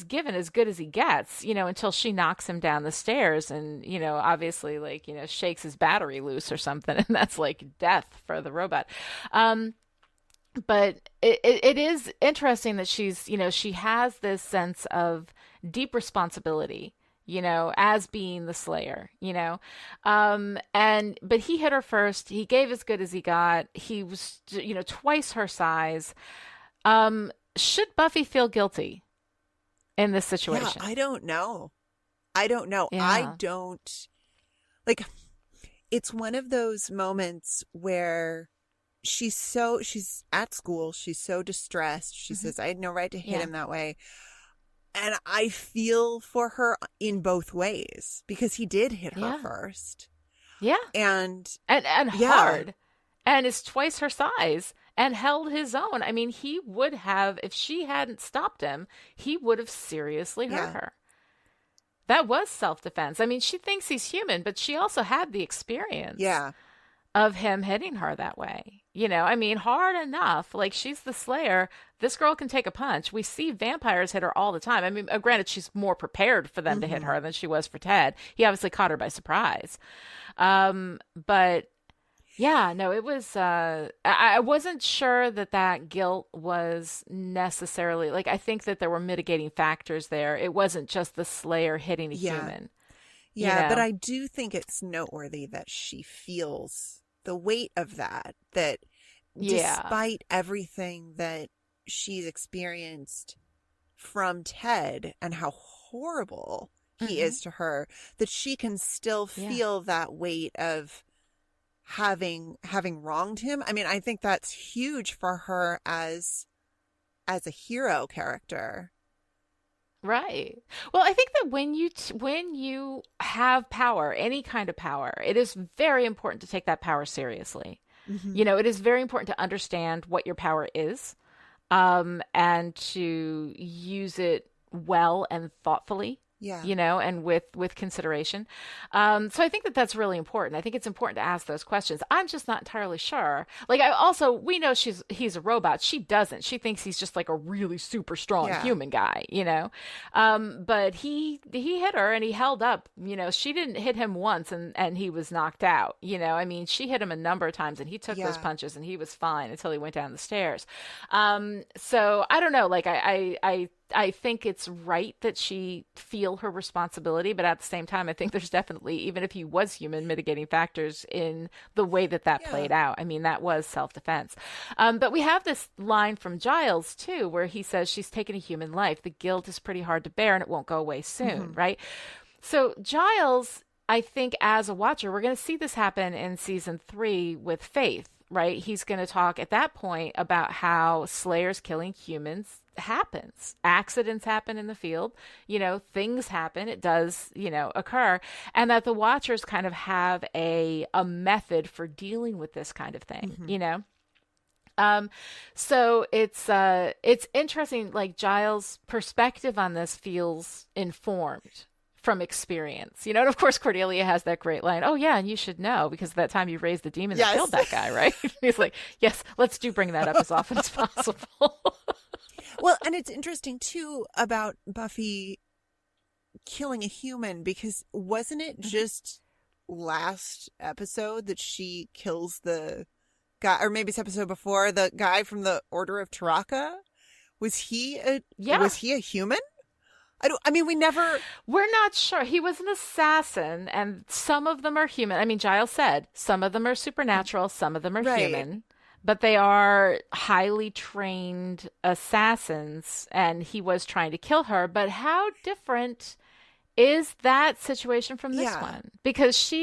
given as good as he gets, until she knocks him down the stairs and, obviously like, shakes his battery loose or something. And that's like death for the robot. But it is interesting that she's, she has this sense of deep responsibility, as being the Slayer, but he hit her first. He gave as good as he got. He was, twice her size. Should Buffy feel guilty in this situation? Yeah, I don't know. Yeah. I don't like, it's one of those moments where she's at school. She's so distressed. She says, I had no right to hit him that way. And I feel for her in both ways because he did hit her first. Yeah. And hard. And is twice her size and held his own. I mean, he would have, if she hadn't stopped him, he would have seriously hurt her. That was self-defense. I mean, she thinks he's human, but she also had the experience. Yeah. Of him hitting her that way. I mean, hard enough. Like, she's the Slayer. This girl can take a punch. We see vampires hit her all the time. I mean, granted, she's more prepared for them to hit her than she was for Ted. He obviously caught her by surprise. But yeah, no, it was, I wasn't sure that guilt was necessarily, like, I think that there were mitigating factors there. It wasn't just the Slayer hitting a human. Yeah, but I do think it's noteworthy that she feels the weight of that despite everything that she's experienced from Ted and how horrible he is to her, that she can still feel that weight of having wronged him. I mean, I think that's huge for her as a hero character. Right. Well, I think that when you have power, any kind of power, it is very important to take that power seriously. It is very important to understand what your power is, and to use it well and thoughtfully. And with consideration. So I think that that's really important. I think it's important to ask those questions. I'm just not entirely sure. Like, we know he's a robot. She doesn't. She thinks he's just like a really super strong human guy, but he hit her and he held up, she didn't hit him once and he was knocked out, I mean, she hit him a number of times and he took those punches and he was fine until he went down the stairs. So I don't know, like I think it's right that she feel her responsibility, but at the same time, I think there's definitely, even if he was human, mitigating factors in the way that played out. I mean, that was self-defense. But we have this line from Giles, too, where he says she's taken a human life. The guilt is pretty hard to bear and it won't go away soon, right? So Giles, I think as a watcher, we're going to see this happen in season 3 with Faith, right? He's going to talk at that point about how Slayers killing humans happens. Accidents happen in the field, things happen. It does, occur. And that the watchers kind of have a method for dealing with this kind of thing, So it's interesting, like Giles' perspective on this feels informed from experience, and of course Cordelia has that great line, oh yeah, and you should know because that time you raised the demon that killed that guy, right? He's like, yes, let's bring that up as often as possible. Well, and it's interesting too about Buffy killing a human, because wasn't it just last episode that she kills the guy, or maybe it's episode before, the guy from the Order of Taraka? Was he a human? We're not sure. He was an assassin, and some of them are human. I mean, Giles said some of them are supernatural, some of them are human, but they are highly trained assassins, and he was trying to kill her. But how different is that situation from this one? Because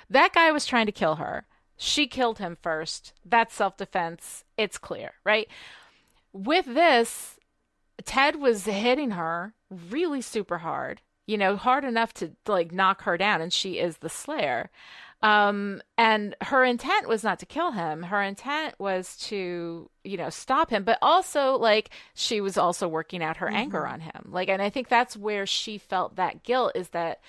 that guy was trying to kill her. She killed him first. That's self-defense. It's clear, right? With this, Ted was hitting her really super hard, hard enough to like knock her down, and she is the slayer. And her intent was not to kill him. Her intent was to, stop him, but also like she was also working out her anger on him. Like, and I think that's where she felt that guilt, is that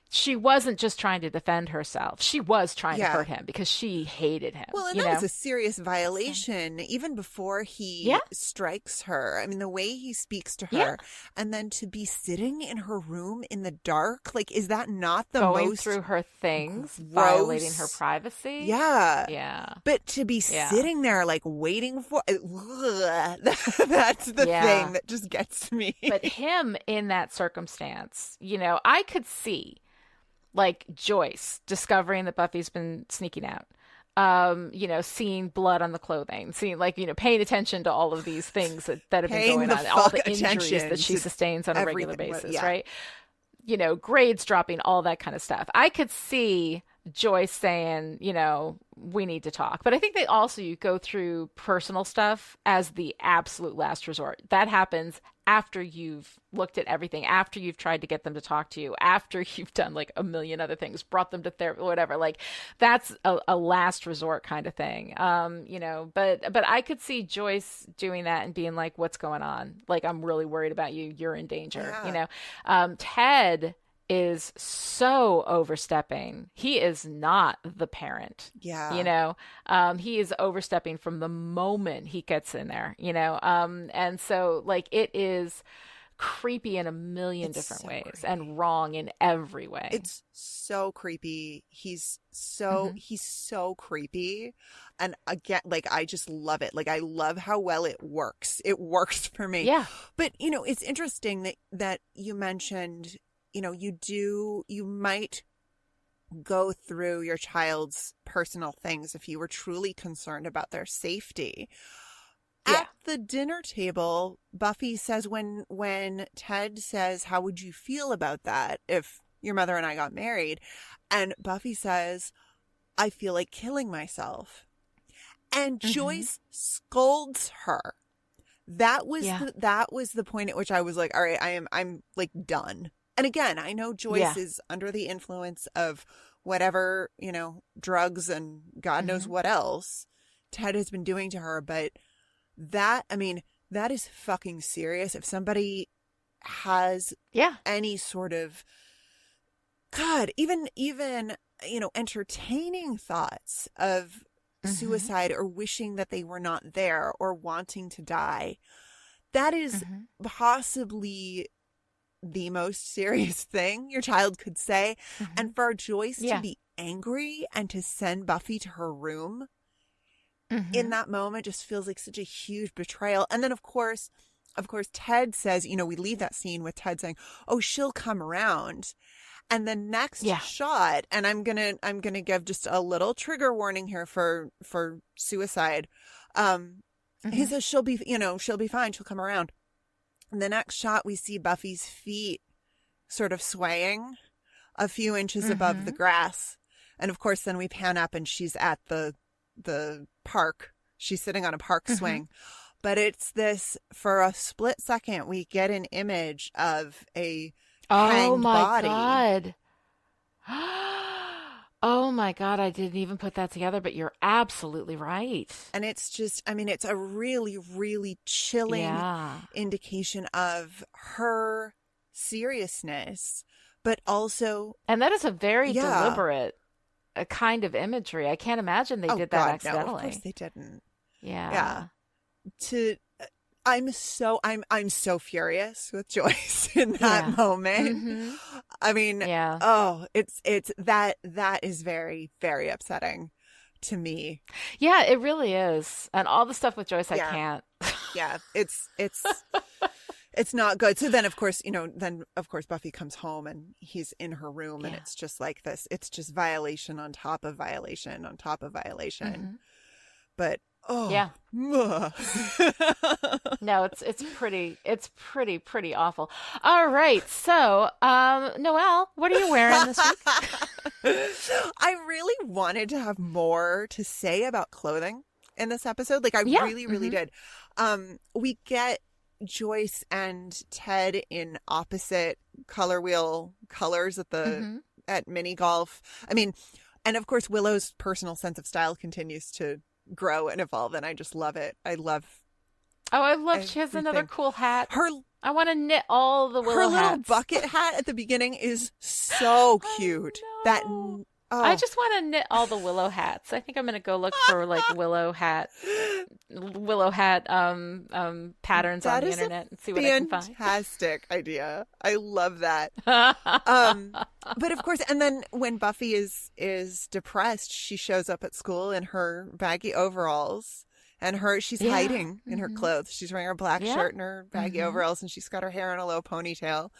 she wasn't just trying to defend herself. She was trying to hurt him because she hated him. Well, and that was a serious violation even before he strikes her. I mean, the way he speaks to her, and then to be sitting in her room in the dark, like, is that not the going most through her things, gross, violating her privacy? Yeah. But to be sitting there, like, waiting for that's the thing that just gets me. But him in that circumstance, I could see, like, Joyce discovering that Buffy's been sneaking out, seeing blood on the clothing, seeing, like, paying attention to all of these things that have been going on, all the injuries that she sustains on a regular basis, right? Grades dropping, all that kind of stuff. I could see Joyce saying, we need to talk. But I think you go through personal stuff as the absolute last resort. That happens after you've looked at everything, after you've tried to get them to talk to you, after you've done like a million other things, brought them to therapy, whatever. Like, that's a last resort kind of thing. But I could see Joyce doing that and being like, what's going on? Like, I'm really worried about you. You're in danger. Ted is so overstepping. He is not the parent. He is overstepping from the moment he gets in there, and so, like, it is creepy in a million different ways and wrong in every way. It's so creepy. He's so creepy. And again, like, I just love it. Like, I love how well it works. It works for me. Yeah. But, it's interesting that you mentioned, you might go through your child's personal things if you were truly concerned about their safety. At the dinner table, Buffy says, when Ted says, how would you feel about that if your mother and I got married? And Buffy says, I feel like killing myself. And Joyce scolds her. That was the point at which I was like, all right, I'm like done. And again, I know Joyce is under the influence of whatever, drugs and God knows what else Ted has been doing to her. But that is fucking serious. If somebody has any sort of, God, even, entertaining thoughts of suicide or wishing that they were not there or wanting to die, that is possibly the most serious thing your child could say. And for Joyce to be angry and to send Buffy to her room in that moment just feels like such a huge betrayal. And then of course Ted says, we leave that scene with Ted saying, oh, she'll come around. And the next shot, and I'm gonna give just a little trigger warning here for suicide. He says she'll be fine, she'll come around. And the next shot, we see Buffy's feet sort of swaying a few inches above the grass. And of course, then we pan up and she's at the park. She's sitting on a park swing. But it's this, for a split second, we get an image of a hanged body. God. Oh my God, I didn't even put that together, but you're absolutely right. And it's just, it's a really, really chilling indication of her seriousness, but also... And that is a very deliberate kind of imagery. I can't imagine they did that accidentally. No, of course they didn't. Yeah. I'm so furious with Joyce in that moment. It's that is very, very upsetting to me. Yeah, it really is. And all the stuff with Joyce, I can't. Yeah, it's It's not good. So then, of course, Buffy comes home and he's in her room and it's just like this. It's just violation on top of violation on top of violation. Mm-hmm. But, no, it's pretty awful. All right. So, Noelle, what are you wearing this week? I really wanted to have more to say about clothing in this episode. Like, I really did. We get Joyce and Ted in opposite color wheel colors at mini golf. I mean, and of course Willow's personal sense of style continues to grow and evolve, and I just love it. I love she has another cool hat. I want to knit all the Willow hats. Her little bucket hat at the beginning is so cute. I just want to knit all the Willow hats. I think I'm gonna go look for like Willow hat patterns on the internet and see what I can find. Fantastic idea. I love that. But of course, and then when Buffy is depressed, she shows up at school in her baggy overalls, and she's hiding in her clothes. She's wearing her black shirt and her baggy overalls, and she's got her hair in a low ponytail,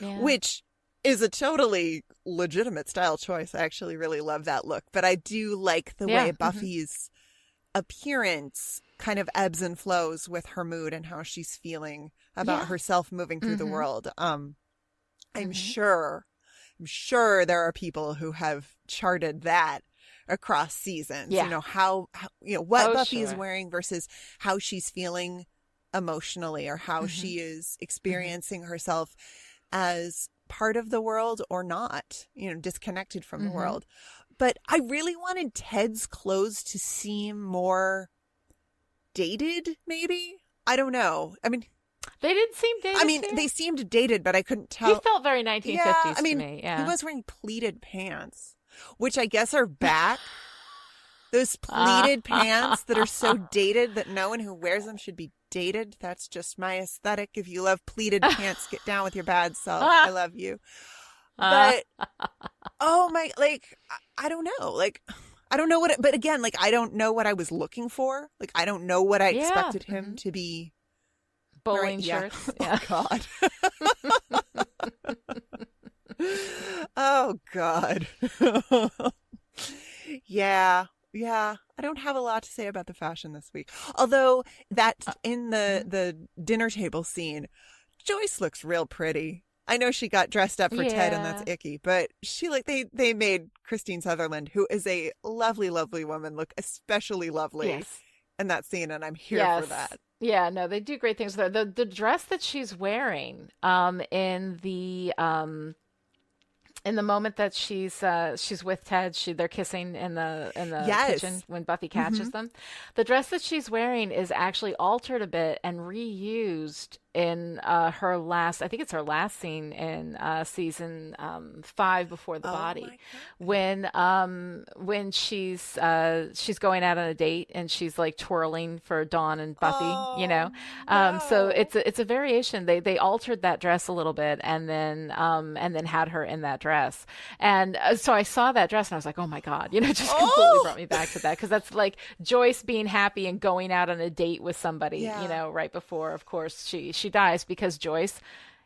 which is a totally legitimate style choice. I actually really love that look. But I do like the way Buffy's appearance kind of ebbs and flows with her mood and how she's feeling about herself moving through the world. I'm sure there are people who have charted that across seasons. You know, how what Buffy is wearing versus how she's feeling emotionally, or how she is experiencing herself as part of the world or not, disconnected from the world. But I really wanted Ted's clothes to seem more dated, maybe. I don't know. I mean, they didn't seem dated. They seemed dated, but I couldn't tell. He felt very 1950s to me. He was wearing pleated pants, which I guess are back. Those pleated pants that are so dated that no one who wears them should be dated. That's just my aesthetic. If you love pleated pants, get down with your bad self. I love you. But I don't know. Like, I don't know but again, like, I don't know what I was looking for. Like, I don't know what I expected him to be. Bowling shirts. Yeah. Oh God. Oh God. Yeah, I don't have a lot to say about the fashion this week. Although that in the dinner table scene, Joyce looks real pretty. I know she got dressed up for Ted, and that's icky, but they made Christine Sutherland, who is a lovely, lovely woman, look especially lovely in that scene, and I'm here for that. Yeah, no, they do great things there. The dress that she's wearing in the moment that she's with Ted, they're kissing in the kitchen when Buffy catches them. The dress that she's wearing is actually altered a bit and reused in her last scene in season 5 Before the Body, when she's going out on a date and she's like twirling for Dawn and Buffy, so it's a variation. They altered that dress a little bit and then had her in that dress, and so I saw that dress and I was like, oh my God, it just completely brought me back to that, because that's like Joyce being happy and going out on a date with somebody, right before, of course, she dies, because Joyce,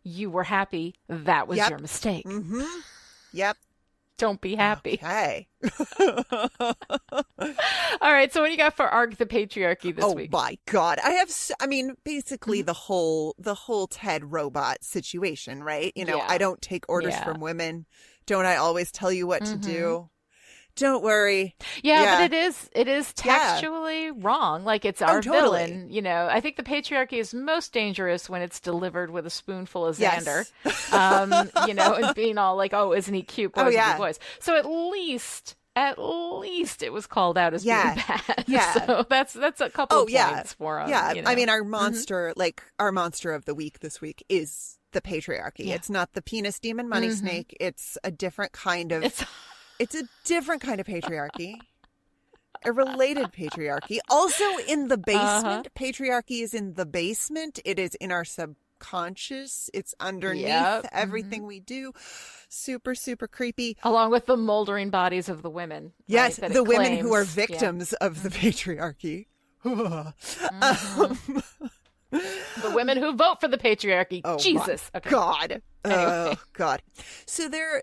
you were happy. That was your mistake. Yep. Don't be happy. Okay. All right. So what do you got for Arg the Patriarchy this week? Oh my God. I have, basically the whole Ted robot situation, right? I don't take orders from women. Don't I always tell you what to do? Don't worry. Yeah, but it is textually wrong. Like, it's our villain. I think the patriarchy is most dangerous when it's delivered with a spoonful of Xander. And being all like, oh, isn't he cute? Boys will be boys. So at least it was called out as being bad. Yeah. So that's a couple of points for him. Yeah. I mean, our monster, our monster of the week this week is the patriarchy. Yeah. It's not the penis demon money snake. It's a different kind of... It's a different kind of patriarchy, a related patriarchy. Also in the basement. Patriarchy is in the basement. It is in our subconscious. It's underneath everything we do. Super, super creepy. Along with the moldering bodies of the women. Yes, right, the women who are victims of the patriarchy. The women who vote for the patriarchy. Oh, Jesus. my Okay. God. Anyway. Oh, God. So there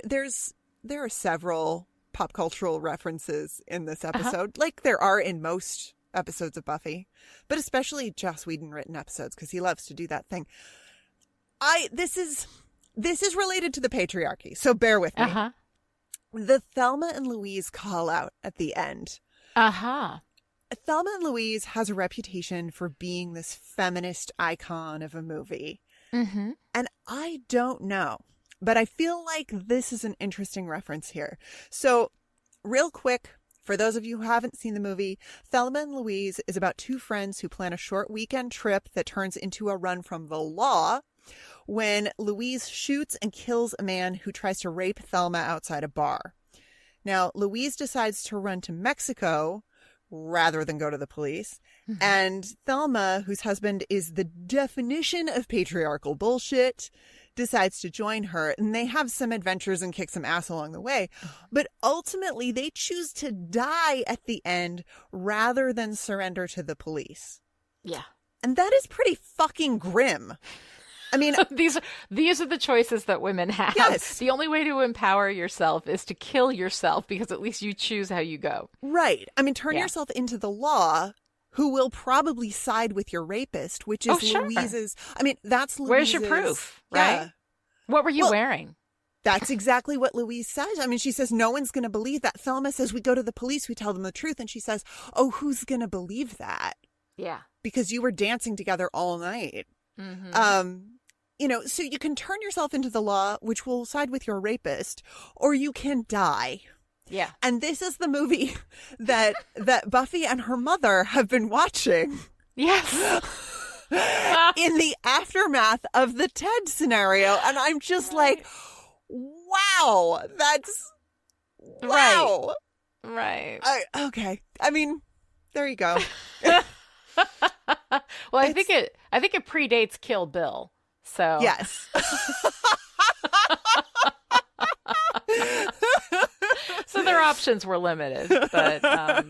are several pop cultural references in this episode, like there are in most episodes of Buffy, but especially Joss Whedon written episodes because he loves to do that thing. This is related to the patriarchy, so bear with me. The Thelma and Louise call out at the end. Thelma and Louise has a reputation for being this feminist icon of a movie. And I don't know, but I feel like this is an interesting reference here. So real quick, for those of you who haven't seen the movie, Thelma and Louise is about two friends who plan a short weekend trip that turns into a run from the law when Louise shoots and kills a man who tries to rape Thelma outside a bar. Now, Louise decides to run to Mexico rather than go to the police. And Thelma, whose husband is the definition of patriarchal bullshit, decides to join her. And they have some adventures and kick some ass along the way. But ultimately, they choose to die at the end rather than surrender to the police. Yeah. And that is pretty fucking grim. I mean, these are the choices that women have. Yes. The only way to empower yourself is to kill yourself because at least you choose how you go. Right. I mean, turn yourself into the law, who will probably side with your rapist, which is Louise's. I mean, that's Louise's. Where's your proof, right? Yeah. What were you wearing? That's exactly what Louise says. I mean, she says, no one's going to believe that. Thelma says, we go to the police, we tell them the truth. And she says, oh, who's going to believe that? Yeah. Because you were dancing together all night. You know, so you can turn yourself into the law, which will side with your rapist, or you can die. Yeah. And this is the movie that Buffy and her mother have been watching. Yes. In the aftermath of the Ted scenario. And I'm just like, wow, that's wow. Right. Okay. I mean, there you go. Well, I think it predates Kill Bill. So yes. So their options were limited, but all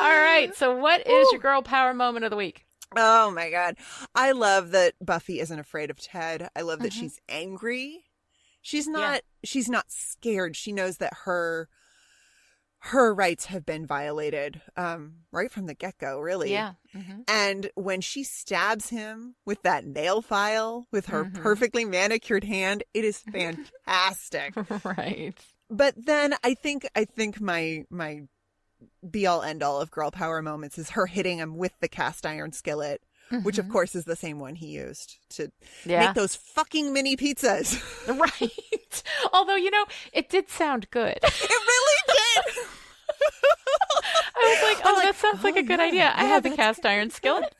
right. So what is your girl power moment of the week? Oh my God. I love that Buffy isn't afraid of Ted. I love that she's angry. She's not scared. She knows that her rights have been violated right from the get-go, really. Yeah. And when she stabs him with that nail file with her perfectly manicured hand, it is fantastic. Right. But then I think my be-all end-all of girl power moments is her hitting him with the cast iron skillet, which of course is the same one he used to make those fucking mini pizzas. Right. Although, you know, it did sound good. It really did. I was like, that sounds like a good idea. I have the cast iron skillet.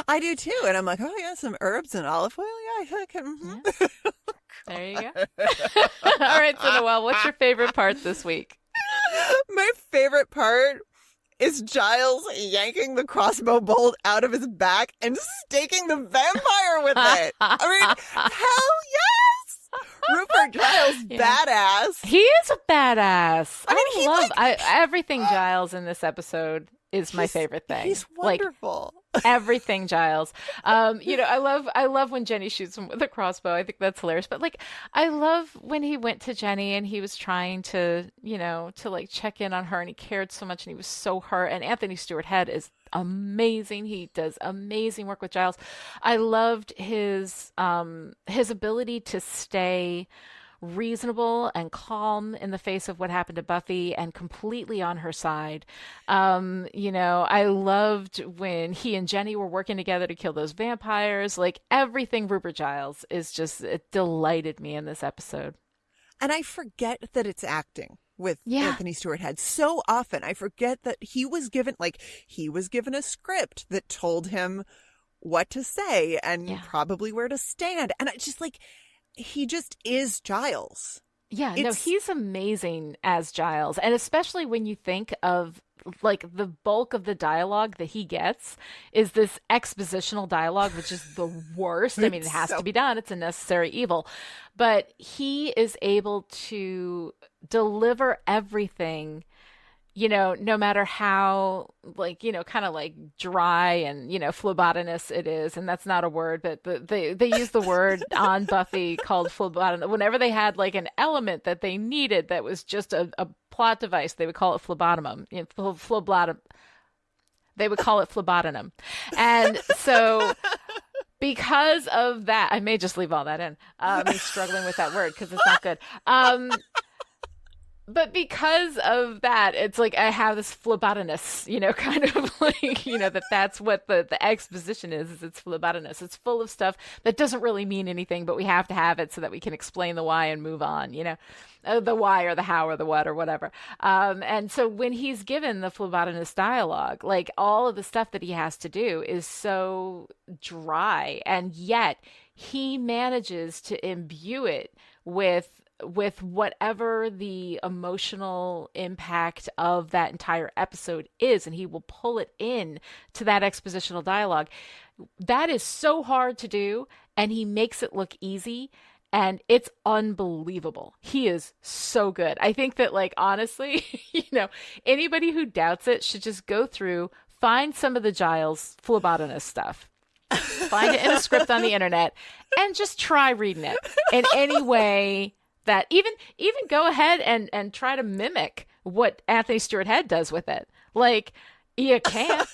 I do too. And I'm like, oh yeah, some herbs and olive oil. Yeah, I can. There you go. All right, so Noelle, what's your favorite part this week? My favorite part is Giles yanking the crossbow bolt out of his back and staking the vampire with it. I mean, hell yes! Rupert Giles, badass. He is a badass. I mean, everything Giles in this episode is my favorite thing. He's wonderful. Like, everything Giles. You know, I love when Jenny shoots him with a crossbow. I think that's hilarious. But like, I love when he went to Jenny and he was trying to, you know, to like check in on her, and he cared so much and he was so hurt. And Anthony Stewart Head is amazing. He does amazing work with Giles. I loved his ability to stay reasonable and calm in the face of what happened to Buffy and completely on her side. You know, I loved when he and Jenny were working together to kill those vampires. Like, everything Rupert Giles is just, it delighted me in this episode. And I forget that it's acting with Anthony Stewart Head. So often I forget that he was given a script that told him what to say and probably where to stand. And I just like, he just is Giles. Yeah, no, he's amazing as Giles. And especially when you think of like the bulk of the dialogue that he gets is this expositional dialogue, which is the worst. I mean, it has to be done. It's a necessary evil. But he is able to deliver everything no matter how, like, kind of like dry and, phlebotomous it is, and that's not a word, but they use the word on Buffy called phlebotomous. Whenever they had like an element that they needed that was just a plot device, they would call it phlebotomum. They would call it phlebotomum. And so because of that, I may just leave all that in. I'm struggling with that word because it's not good. But because of that, it's like I have this phlebotomous, kind of like, that's what the exposition is it's phlebotomous. It's full of stuff that doesn't really mean anything, but we have to have it so that we can explain the why and move on, the why or the how or the what or whatever. And so when he's given the phlebotomous dialogue, like all of the stuff that he has to do is so dry, and yet he manages to imbue it with whatever the emotional impact of that entire episode is, and he will pull it in to that expositional dialogue. That is so hard to do, and he makes it look easy, and it's unbelievable. He is so good. I think that, like, honestly, anybody who doubts it should just go through, find some of the Giles phlebotomist stuff, find it in a script on the internet, and just try reading it in any way that even go ahead and try to mimic what Anthony Stewart Head does with it. Like, you can't.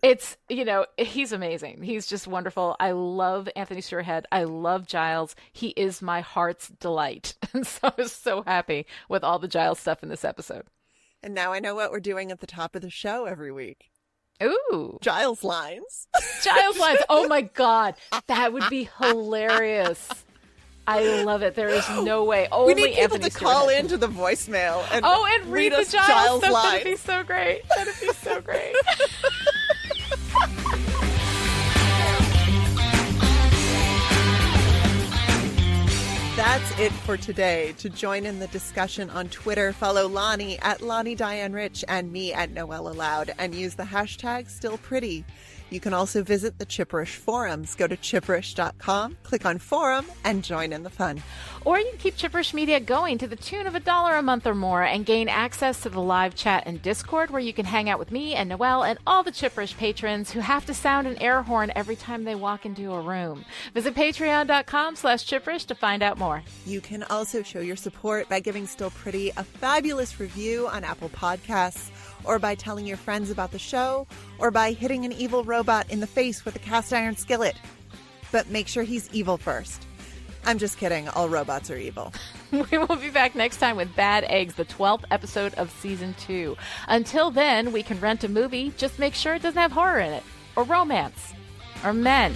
It's, he's amazing. He's just wonderful. I love Anthony Stewart Head. I love Giles. He is my heart's delight. And so I was so happy with all the Giles stuff in this episode. And now I know what we're doing at the top of the show every week. Ooh. Giles lines. Giles lines. Oh my God. That would be hilarious. I love it. There is no way. Only we need people Anthony to call into the voicemail and read the Giles stuff. Lines. That'd be so great. That'd be so great. That's it for today. To join in the discussion on Twitter, follow Lani at Lani Diane Rich and me at Noelle Aloud, and use the hashtag StillPretty. You can also visit the Chipperish forums. Go to chipperish.com, click on forum, and join in the fun. Or you can keep Chipperish Media going to the tune of $1 a month or more and gain access to the live chat and Discord, where you can hang out with me and Noelle and all the Chipperish patrons who have to sound an air horn every time they walk into a room. Visit patreon.com/Chipperish to find out more. You can also show your support by giving Still Pretty a fabulous review on Apple Podcasts, or by telling your friends about the show, or by hitting an evil robot in the face with a cast iron skillet. But make sure he's evil first. I'm just kidding. All robots are evil. We will be back next time with Bad Eggs, the 12th episode of Season 2. Until then, we can rent a movie. Just make sure it doesn't have horror in it, or romance, or men.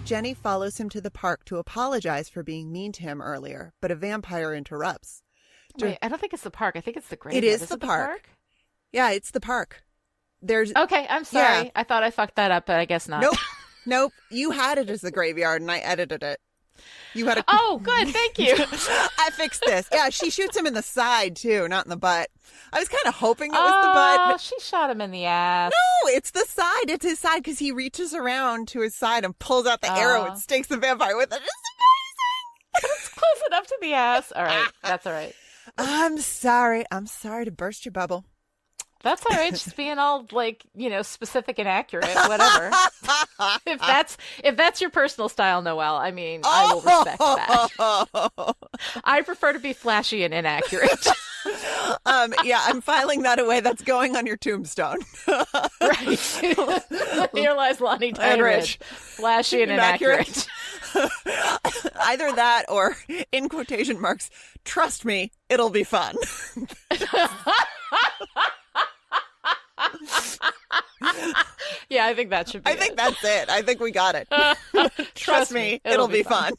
Jenny follows him to the park to apologize for being mean to him earlier, but a vampire interrupts. Wait, I don't think it's the park. I think it's the graveyard. It is the park. Yeah, it's the park. Okay, I'm sorry. Yeah. I thought I fucked that up, but I guess not. Nope. You had it as the graveyard, and I edited it. You had a... Oh, good. Thank you. I fixed this. Yeah, she shoots him in the side, too, not in the butt. I was kind of hoping it was the butt. Oh, she shot him in the ass. No, it's the side. It's his side, because he reaches around to his side and pulls out the arrow and stakes the vampire with it. It's amazing. But it's close enough to the ass. All right. That's all right. I'm sorry. I'm sorry to burst your bubble. That's all right. Just being all specific and accurate, whatever. if that's your personal style, Noelle, I mean, I will respect that. I prefer to be flashy and inaccurate. Yeah, I'm filing that away. That's going on your tombstone. Right. Here lies Lani Diane Rich. Flashy and inaccurate. Either that or, in quotation marks, trust me, it'll be fun. Yeah, I think that should be I think that's it. I think we got it. Trust me, it'll be fun.